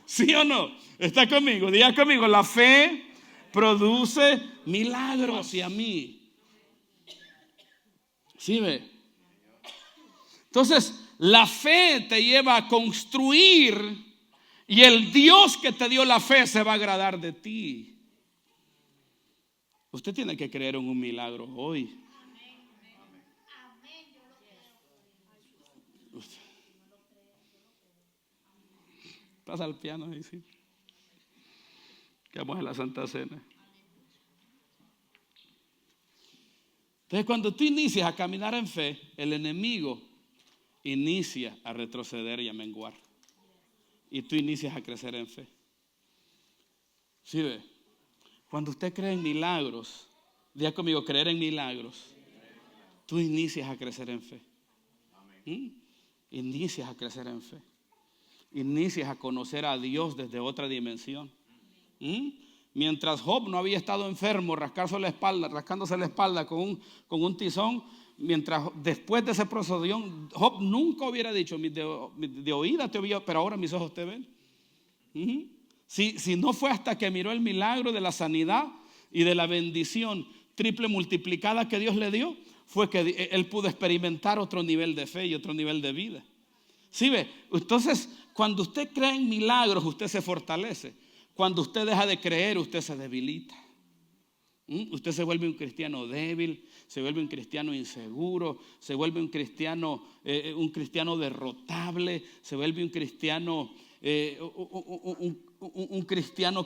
¿Sí o no? ¿Está conmigo? Diga conmigo, la fe produce milagros hacia mí. ¿Sí ve? Entonces, la fe te lleva a construir y el Dios que te dio la fe se va a agradar de ti. Usted tiene que creer en un milagro hoy. Pasa el piano ahí, sí. que vamos a la Santa Cena. Entonces, cuando tú inicias a caminar en fe, el enemigo inicia a retroceder y a menguar. Y tú inicias a crecer en fe. ¿Sí ve? Cuando usted cree en milagros, diga conmigo, creer en milagros, tú inicias a crecer en fe. Inicias a crecer en fe. Inicias a conocer a Dios desde otra dimensión. Mientras Job no había estado enfermo, rascándose la espalda con un tizón, mientras después de ese proceso, Job nunca hubiera dicho, de oída te oía, pero ahora mis ojos te ven. Si no fue hasta que miró el milagro de la sanidad y de la bendición triple multiplicada que Dios le dio, fue que él pudo experimentar otro nivel de fe y otro nivel de vida. ¿Sí ve? Entonces, cuando usted cree en milagros, usted se fortalece. Cuando usted deja de creer, usted se debilita. Usted se vuelve un cristiano débil, se vuelve un cristiano inseguro, se vuelve un cristiano derrotable, se vuelve un cristiano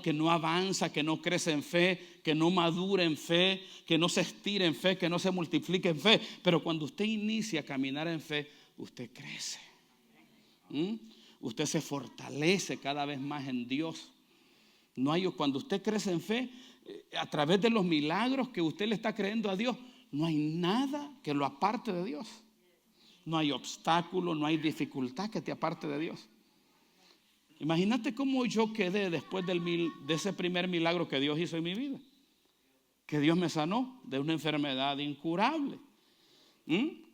que no avanza, que no crece en fe, que no madura en fe, que no se estira en fe, que no se multiplica en fe. Pero cuando usted inicia a caminar en fe, usted crece. Usted se fortalece cada vez más en Dios. Cuando usted crece en fe, a través de los milagros que usted le está creyendo a Dios, no hay nada que lo aparte de Dios. No hay obstáculo, no hay dificultad que te aparte de Dios. Imagínate cómo yo quedé después de ese primer milagro que Dios hizo en mi vida. Que Dios me sanó de una enfermedad incurable.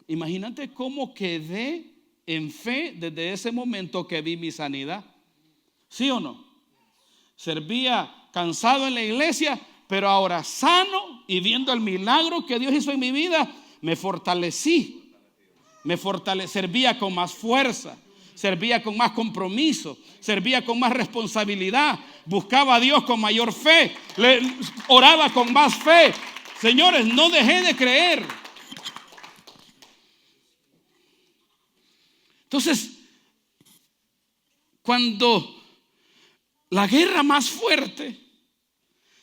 Imagínate cómo quedé en fe desde ese momento que vi mi sanidad. ¿Sí o no? Servía cansado en la iglesia, pero ahora sano y viendo el milagro que Dios hizo en mi vida, me fortalecí. Servía con más fuerza, servía con más compromiso, servía con más responsabilidad, buscaba a Dios con mayor fe, oraba con más fe. Señores, no dejé de creer. Entonces, cuando la guerra más fuerte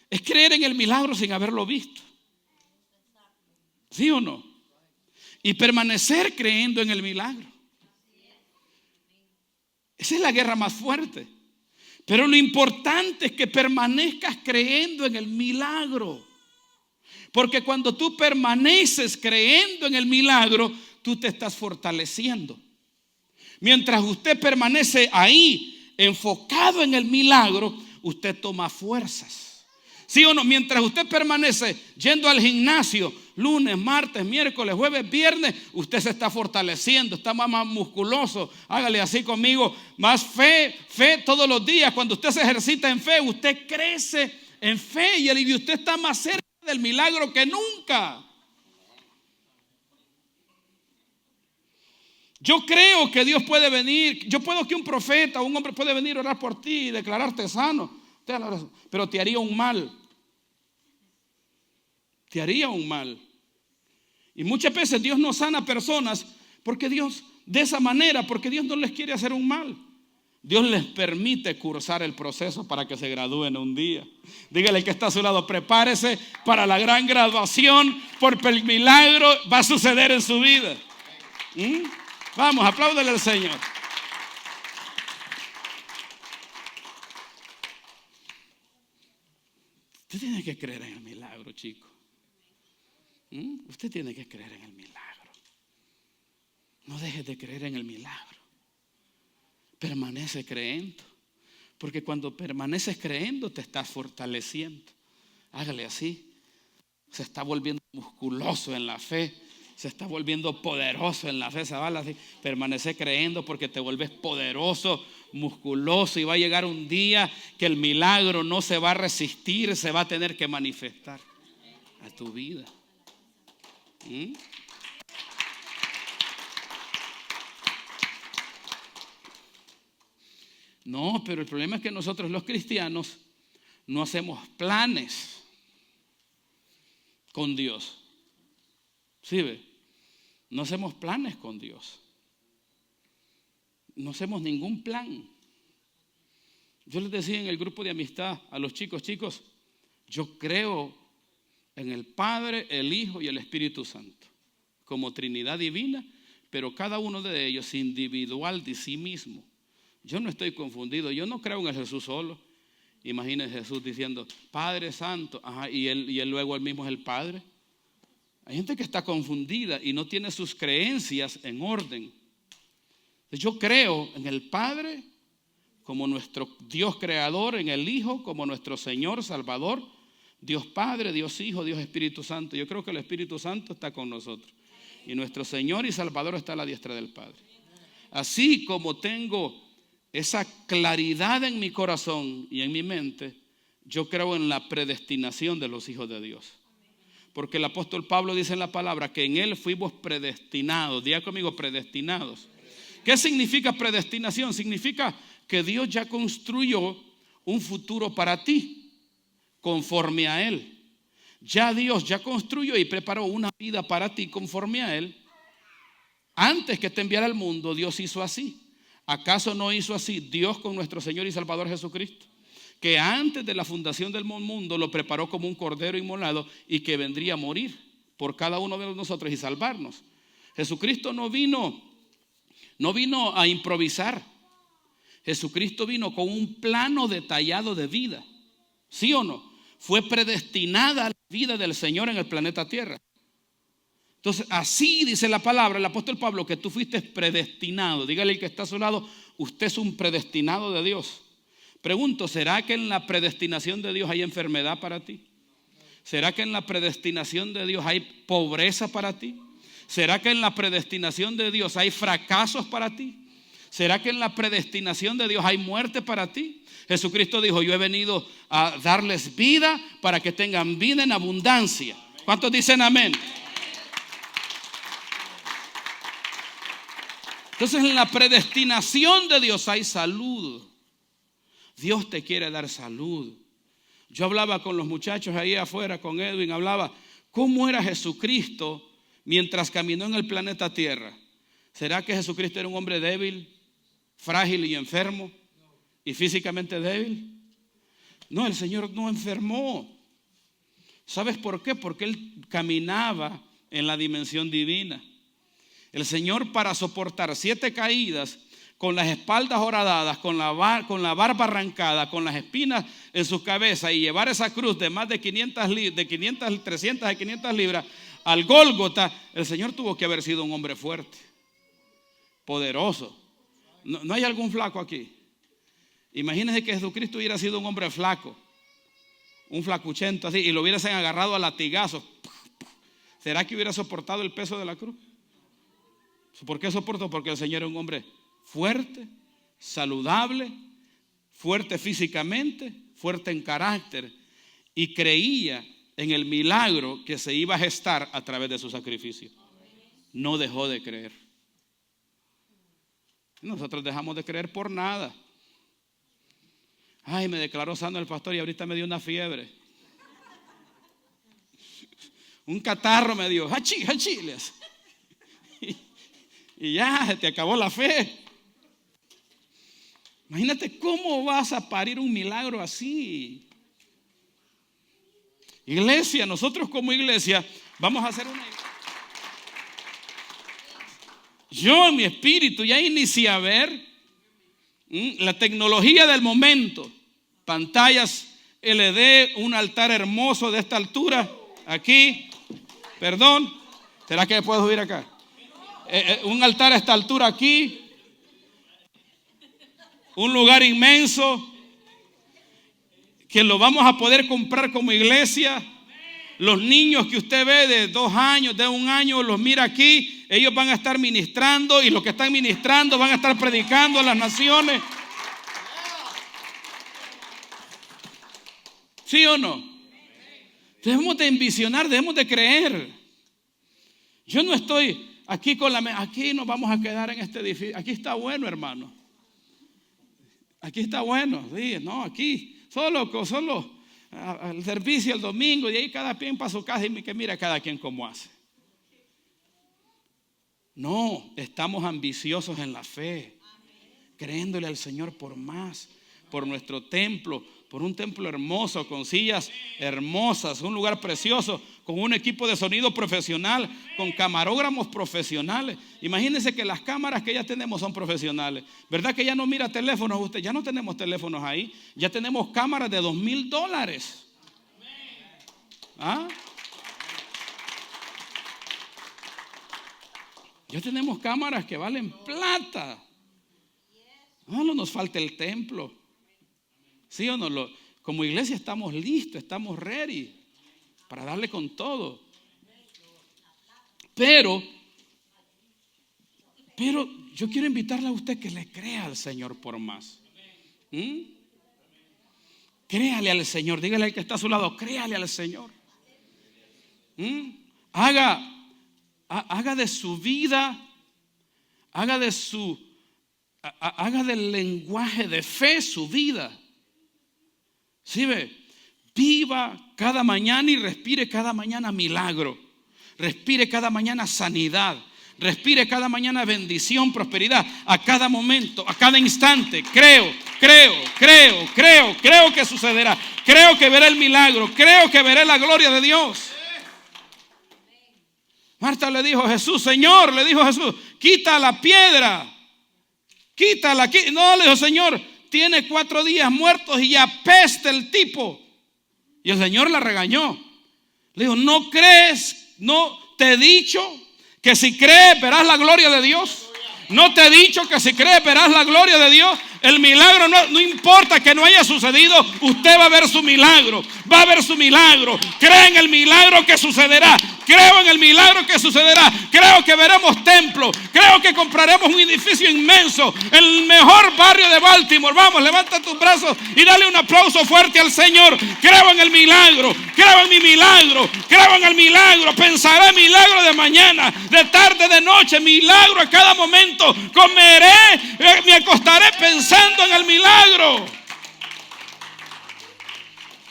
es creer en el milagro sin haberlo visto. ¿Sí o no? Y permanecer creyendo en el milagro. Esa es la guerra más fuerte. Pero lo importante es que permanezcas creyendo en el milagro. Porque cuando tú permaneces creyendo en el milagro, tú te estás fortaleciendo. Mientras usted permanece ahí, enfocado en el milagro, usted toma fuerzas. ¿Sí o no? Mientras usted permanece yendo al gimnasio lunes, martes, miércoles, jueves, viernes, usted se está fortaleciendo, está más musculoso. Hágale así conmigo, más fe todos los días. Cuando usted se ejercita en fe, usted crece en fe y usted está más cerca del milagro que nunca. Yo creo que Dios puede venir. Yo puedo que un profeta o un hombre puede venir a orar por ti y declararte sano, pero te haría un mal. Te haría un mal. Y muchas veces Dios no sana personas porque Dios no les quiere hacer un mal. Dios les permite cursar el proceso para que se gradúen un día. Dígale que está a su lado, prepárese para la gran graduación, porque el milagro va a suceder en su vida. Vamos, apláudele al Señor. Usted tiene que creer en el milagro, chico. Usted tiene que creer en el milagro. No dejes de creer en el milagro. Permanece creyendo. Porque cuando permaneces creyendo, te estás fortaleciendo. Hágale así. Se está volviendo musculoso en la fe. Se está volviendo poderoso en la fe. Así. Permanece creyendo porque te vuelves poderoso, musculoso. Y va a llegar un día que el milagro no se va a resistir, se va a tener que manifestar a tu vida. No, pero el problema es que nosotros los cristianos no hacemos planes con Dios. ¿Sí ve? No hacemos planes con Dios. No hacemos ningún plan. Yo les decía en el grupo de amistad a los chicos, yo creo en el Padre, el Hijo y el Espíritu Santo como Trinidad divina, pero cada uno de ellos individual de sí mismo. Yo no estoy confundido, yo no creo en el Jesús solo. Imagínense Jesús diciendo Padre Santo, y él luego él mismo es el Padre. Hay gente que está confundida y no tiene sus creencias en orden. Yo creo en el Padre como nuestro Dios creador, en el Hijo como nuestro Señor Salvador, Dios Padre, Dios Hijo, Dios Espíritu Santo. Yo creo que el Espíritu Santo está con nosotros y nuestro Señor y Salvador está a la diestra del Padre. Así como tengo esa claridad en mi corazón y en mi mente, yo creo en la predestinación de los hijos de Dios. Porque el apóstol Pablo dice en la palabra que en él fuimos predestinados. Diga conmigo, predestinados. ¿Qué significa predestinación? Significa que Dios ya construyó un futuro para ti conforme a él. Ya Dios ya construyó y preparó una vida para ti conforme a él. Antes que te enviara al mundo, Dios hizo así. ¿Acaso no hizo así Dios con nuestro Señor y Salvador Jesucristo? Que antes de la fundación del mundo lo preparó como un cordero inmolado y que vendría a morir por cada uno de nosotros y salvarnos. Jesucristo no vino a improvisar. Jesucristo vino con un plano detallado de vida. ¿Sí o no? Fue predestinada la vida del Señor en el planeta Tierra. Entonces, así dice la palabra, el apóstol Pablo, que tú fuiste predestinado. Dígale al que está a su lado, usted es un predestinado de Dios. Pregunto, ¿será que en la predestinación de Dios hay enfermedad para ti? ¿Será que en la predestinación de Dios hay pobreza para ti? ¿Será que en la predestinación de Dios hay fracasos para ti? ¿Será que en la predestinación de Dios hay muerte para ti? Jesucristo dijo, yo he venido a darles vida para que tengan vida en abundancia. ¿Cuántos dicen amén? Entonces en la predestinación de Dios hay salud. Dios te quiere dar salud. Yo hablaba con los muchachos ahí afuera, con Edwin, hablaba cómo era Jesucristo mientras caminó en el planeta Tierra. ¿Será que Jesucristo era un hombre débil, frágil y enfermo y físicamente débil? No, el Señor no enfermó. ¿Sabes por qué? Porque Él caminaba en la dimensión divina. El Señor, para soportar 7 caídas, con las espaldas horadadas, con la barba arrancada, con las espinas en su cabeza y llevar esa cruz de más de 300 a 500 libras al Gólgota, el Señor tuvo que haber sido un hombre fuerte, poderoso. ¿No hay algún flaco aquí? Imagínense que Jesucristo hubiera sido un hombre flaco, un flacuchento así, y lo hubiesen agarrado a latigazos. ¿Será que hubiera soportado el peso de la cruz? ¿Por qué soportó? Porque el Señor era un hombre fuerte, saludable, fuerte físicamente, fuerte en carácter, y creía en el milagro que se iba a gestar a través de su sacrificio. No dejó de creer. Nosotros dejamos de creer por nada. Ay, me declaró sano el pastor y ahorita me dio una fiebre. Un catarro me dio. ¡Hachí, hachiles! Y ya, se te acabó la fe. Imagínate cómo vas a parir un milagro así. Iglesia, nosotros como iglesia vamos a hacer una iglesia. Yo en mi espíritu ya inicié a ver la tecnología del momento. Pantallas LED, un altar hermoso de esta altura. Aquí, perdón, ¿será que puedo subir acá? Un altar a esta altura aquí. Un lugar inmenso que lo vamos a poder comprar como iglesia. Los niños que usted ve de 2 años, de 1 año, los mira aquí. Ellos van a estar ministrando y los que están ministrando van a estar predicando a las naciones. ¿Sí o no? Debemos de envisionar, debemos de creer. Yo no estoy aquí aquí nos vamos a quedar en este edificio. Aquí está bueno, hermano. Aquí está bueno, sí, no, aquí solo al servicio el domingo y ahí cada quien para su casa y que mira cada quien cómo hace. No, estamos ambiciosos en la fe, creyéndole al Señor por más, por nuestro templo, por un templo hermoso, con sillas hermosas, un lugar precioso, con un equipo de sonido profesional, con camarógrafos profesionales. Imagínense que las cámaras que ya tenemos son profesionales. ¿Verdad que ya no mira teléfonos usted? Ya no tenemos teléfonos ahí, ya tenemos cámaras de $2,000. ¿Ah? Ya tenemos cámaras que valen plata. No nos falta el templo. ¿Sí o no? Como iglesia estamos listos, estamos ready para darle con todo. Pero yo quiero invitarle a usted que le crea al Señor por más. Créale al Señor. Dígale al que está a su lado, créale al Señor. Haga de su vida, haga del lenguaje de fe su vida. ¿Sí ve? Viva cada mañana y respire cada mañana milagro. Respire cada mañana sanidad. Respire cada mañana bendición, prosperidad. A cada momento, a cada instante. Creo que sucederá. Creo que veré el milagro. Creo que veré la gloria de Dios. Marta le dijo a Jesús, Señor, le dijo Jesús, quita la piedra. Quítala. No, le dijo, Señor, tiene 4 días muertos y apesta el tipo. Y el Señor la regañó. Le dijo, ¿no crees? ¿No te he dicho que si crees verás la gloria de Dios? ¿No te he dicho que si crees verás la gloria de Dios? El milagro no importa que no haya sucedido, usted va a ver su milagro. Va a ver su milagro. Cree en el milagro que sucederá. Creo en el milagro que sucederá. Creo que veremos templo. Creo que compraremos un edificio inmenso en el mejor barrio de Baltimore. Vamos, levanta tus brazos y dale un aplauso fuerte al Señor. Creo en el milagro. Creo en mi milagro. Creo en el milagro. Pensaré milagro de mañana, de tarde, de noche. Milagro a cada momento. Comeré, me acostaré pensando en el milagro.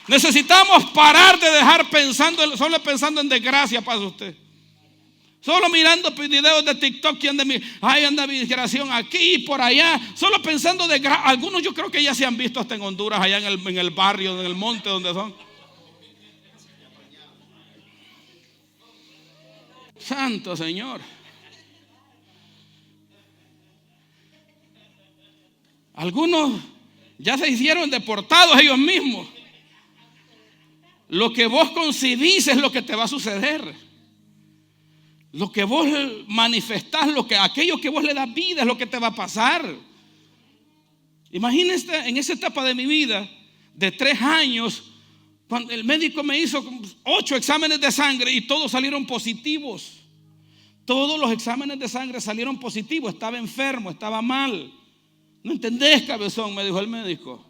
Necesitamos parar de dejar solo pensando en desgracia, pasa usted. Solo mirando videos de TikTok y anda migración aquí y por allá. Solo pensando de algunos yo creo que ya se han visto hasta en Honduras, allá en el barrio, en el monte donde son. Santo Señor. Algunos ya se hicieron deportados ellos mismos. Lo que vos concibís es lo que te va a suceder. Lo que vos manifestás, aquello que vos le das vida es lo que te va a pasar. Imagínense en esa etapa de mi vida de 3 años, cuando el médico me hizo 8 exámenes de sangre y todos salieron positivos. Todos los exámenes de sangre salieron positivos. Estaba enfermo, estaba mal. No entendés, cabezón, me dijo el médico.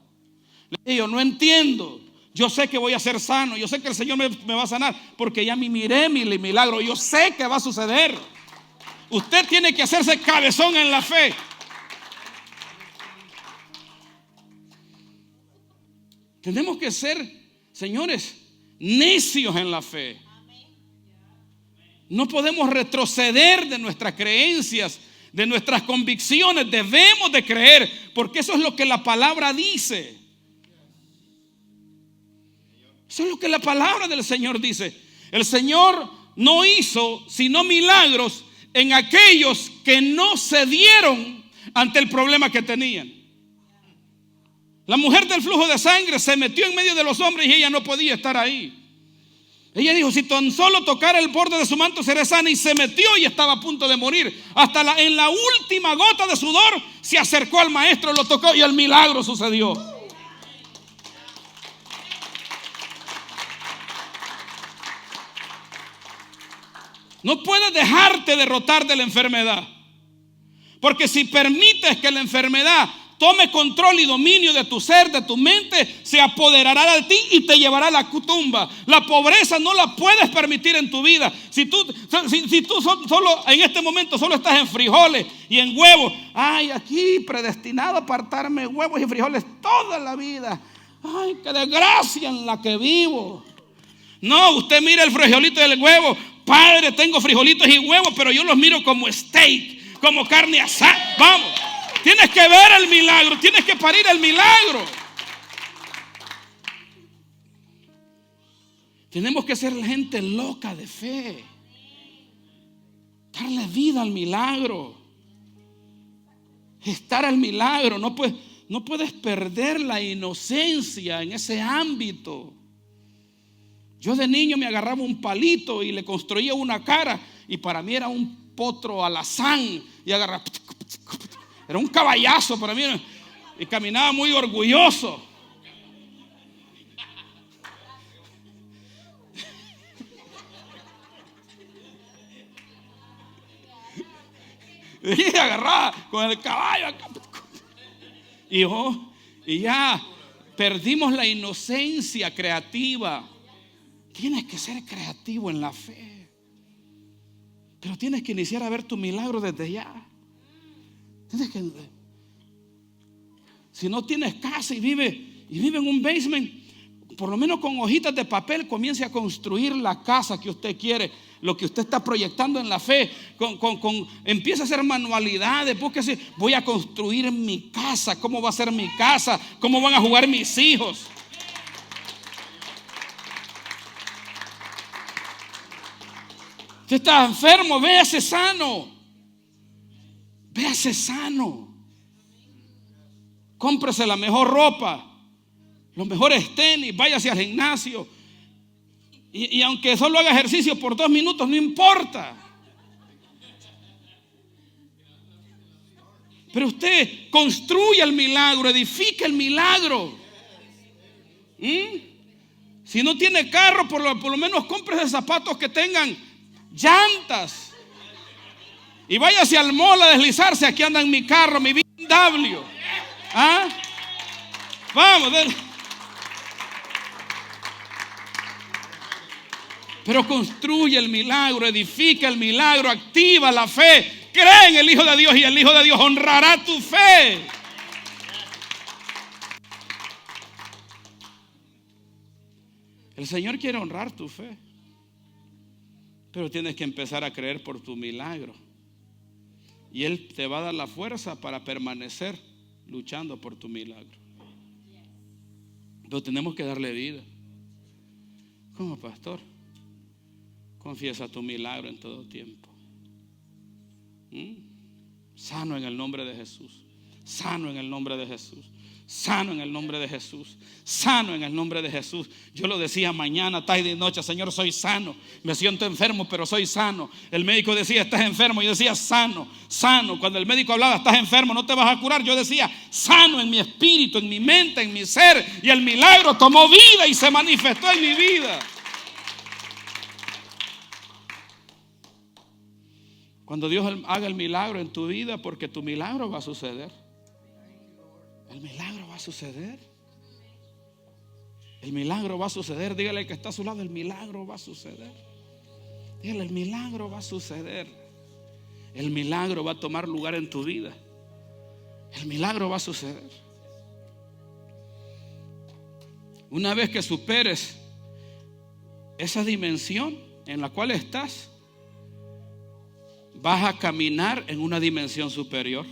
Le dije yo, no entiendo. Yo sé que voy a ser sano. Yo sé que el Señor me va a sanar. Porque ya miré mi milagro. Yo sé que va a suceder. Usted tiene que hacerse cabezón en la fe. Tenemos que ser, señores, necios en la fe. No podemos retroceder de nuestras creencias, de nuestras convicciones. Debemos de creer, porque eso es lo que la palabra dice. Eso es lo que la palabra del Señor dice. El Señor no hizo sino milagros en aquellos que no cedieron ante el problema que tenían. La mujer del flujo de sangre se metió en medio de los hombres y ella no podía estar ahí. Ella dijo, si tan solo tocara el borde de su manto seré sana, y se metió y estaba a punto de morir. Hasta en la última gota de sudor se acercó al maestro, lo tocó y el milagro sucedió. No puedes dejarte derrotar de la enfermedad, porque si permites que la enfermedad tome control y dominio de tu ser, de tu mente, se apoderará de ti y te llevará a la tumba. La pobreza no la puedes permitir en tu vida. Si tú solo en este momento solo estás en frijoles y en huevos, ay, aquí predestinado a apartarme huevos y frijoles toda la vida. Ay, qué desgracia en la que vivo. No, usted mira el frijolito del huevo. Padre, tengo frijolitos y huevos, pero yo los miro como steak, como carne asada. Vamos, tienes que ver el milagro, tienes que parir el milagro. Tenemos que ser gente loca de fe. Darle vida al milagro. Estar al milagro. No puedes perder la inocencia en ese ámbito. Yo de niño me agarraba un palito y le construía una cara, y para mí era un potro alazán, y agarraba, era un caballazo para mí, y caminaba muy orgulloso. Y agarraba con el caballo y ya perdimos la inocencia creativa. Tienes que ser creativo en la fe, pero tienes que iniciar a ver tu milagro desde ya. Si no tienes casa y vive en un basement, por lo menos con hojitas de papel comience a construir la casa que usted quiere, lo que usted está proyectando en la fe. Empieza a hacer manualidades. Búsquese, voy a construir mi casa. ¿Cómo va a ser mi casa? ¿Cómo van a jugar mis hijos? Usted está enfermo, véase sano. Véase sano. Cómprese la mejor ropa, los mejores tenis, váyase al gimnasio. Y aunque solo haga ejercicio por 2 minutos, no importa. Pero usted construya el milagro, edifique el milagro. Si no tiene carro, por lo menos cómprese zapatos que tengan llantas. Y váyase al mall a deslizarse. Aquí anda en mi carro, mi BMW. Vamos, pero construye el milagro, edifica el milagro, activa la fe, cree en el Hijo de Dios y el Hijo de Dios honrará tu fe. El Señor quiere honrar tu fe, pero tienes que empezar a creer por tu milagro, y Él te va a dar la fuerza para permanecer luchando por tu milagro. Pero tenemos que darle vida. Como pastor, confiesa tu milagro en todo tiempo. Sano en el nombre de Jesús. Sano en el nombre de Jesús. Sano en el nombre de Jesús. Sano en el nombre de Jesús. Yo lo decía mañana, tarde y noche: Señor, soy sano. Me siento enfermo, pero soy sano. El médico decía: estás enfermo. Yo decía: sano, sano. Cuando el médico hablaba: estás enfermo, no te vas a curar, yo decía: sano en mi espíritu, en mi mente, en mi ser. Y el milagro tomó vida y se manifestó en mi vida. Cuando Dios haga el milagro en tu vida, porque tu milagro va a suceder. El milagro va a suceder. El milagro va a suceder. Dígale al que está a su lado: el milagro va a suceder. Dígale: el milagro va a suceder. El milagro va a tomar lugar en tu vida. El milagro va a suceder. Una vez que superes esa dimensión en la cual estás, vas a caminar en una dimensión superior.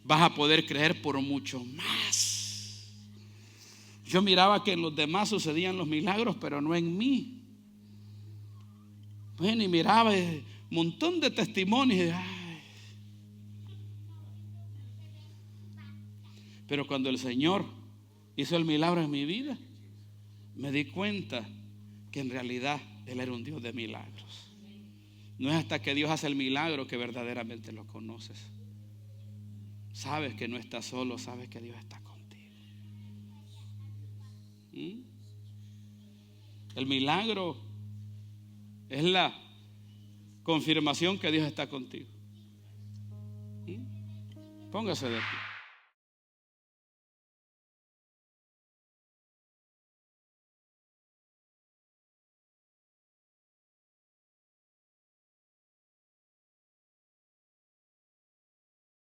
Vas a poder creer por mucho más. Yo miraba que en los demás sucedían los milagros, pero no en mí. Bueno, y miraba un montón de testimonios. Pero cuando el Señor hizo el milagro en mi vida, me di cuenta que en realidad Él era un Dios de milagros. No es hasta que Dios hace el milagro que verdaderamente lo conoces. Sabes que no estás solo, sabes que Dios está contigo. El milagro es la confirmación que Dios está contigo. Póngase de pie.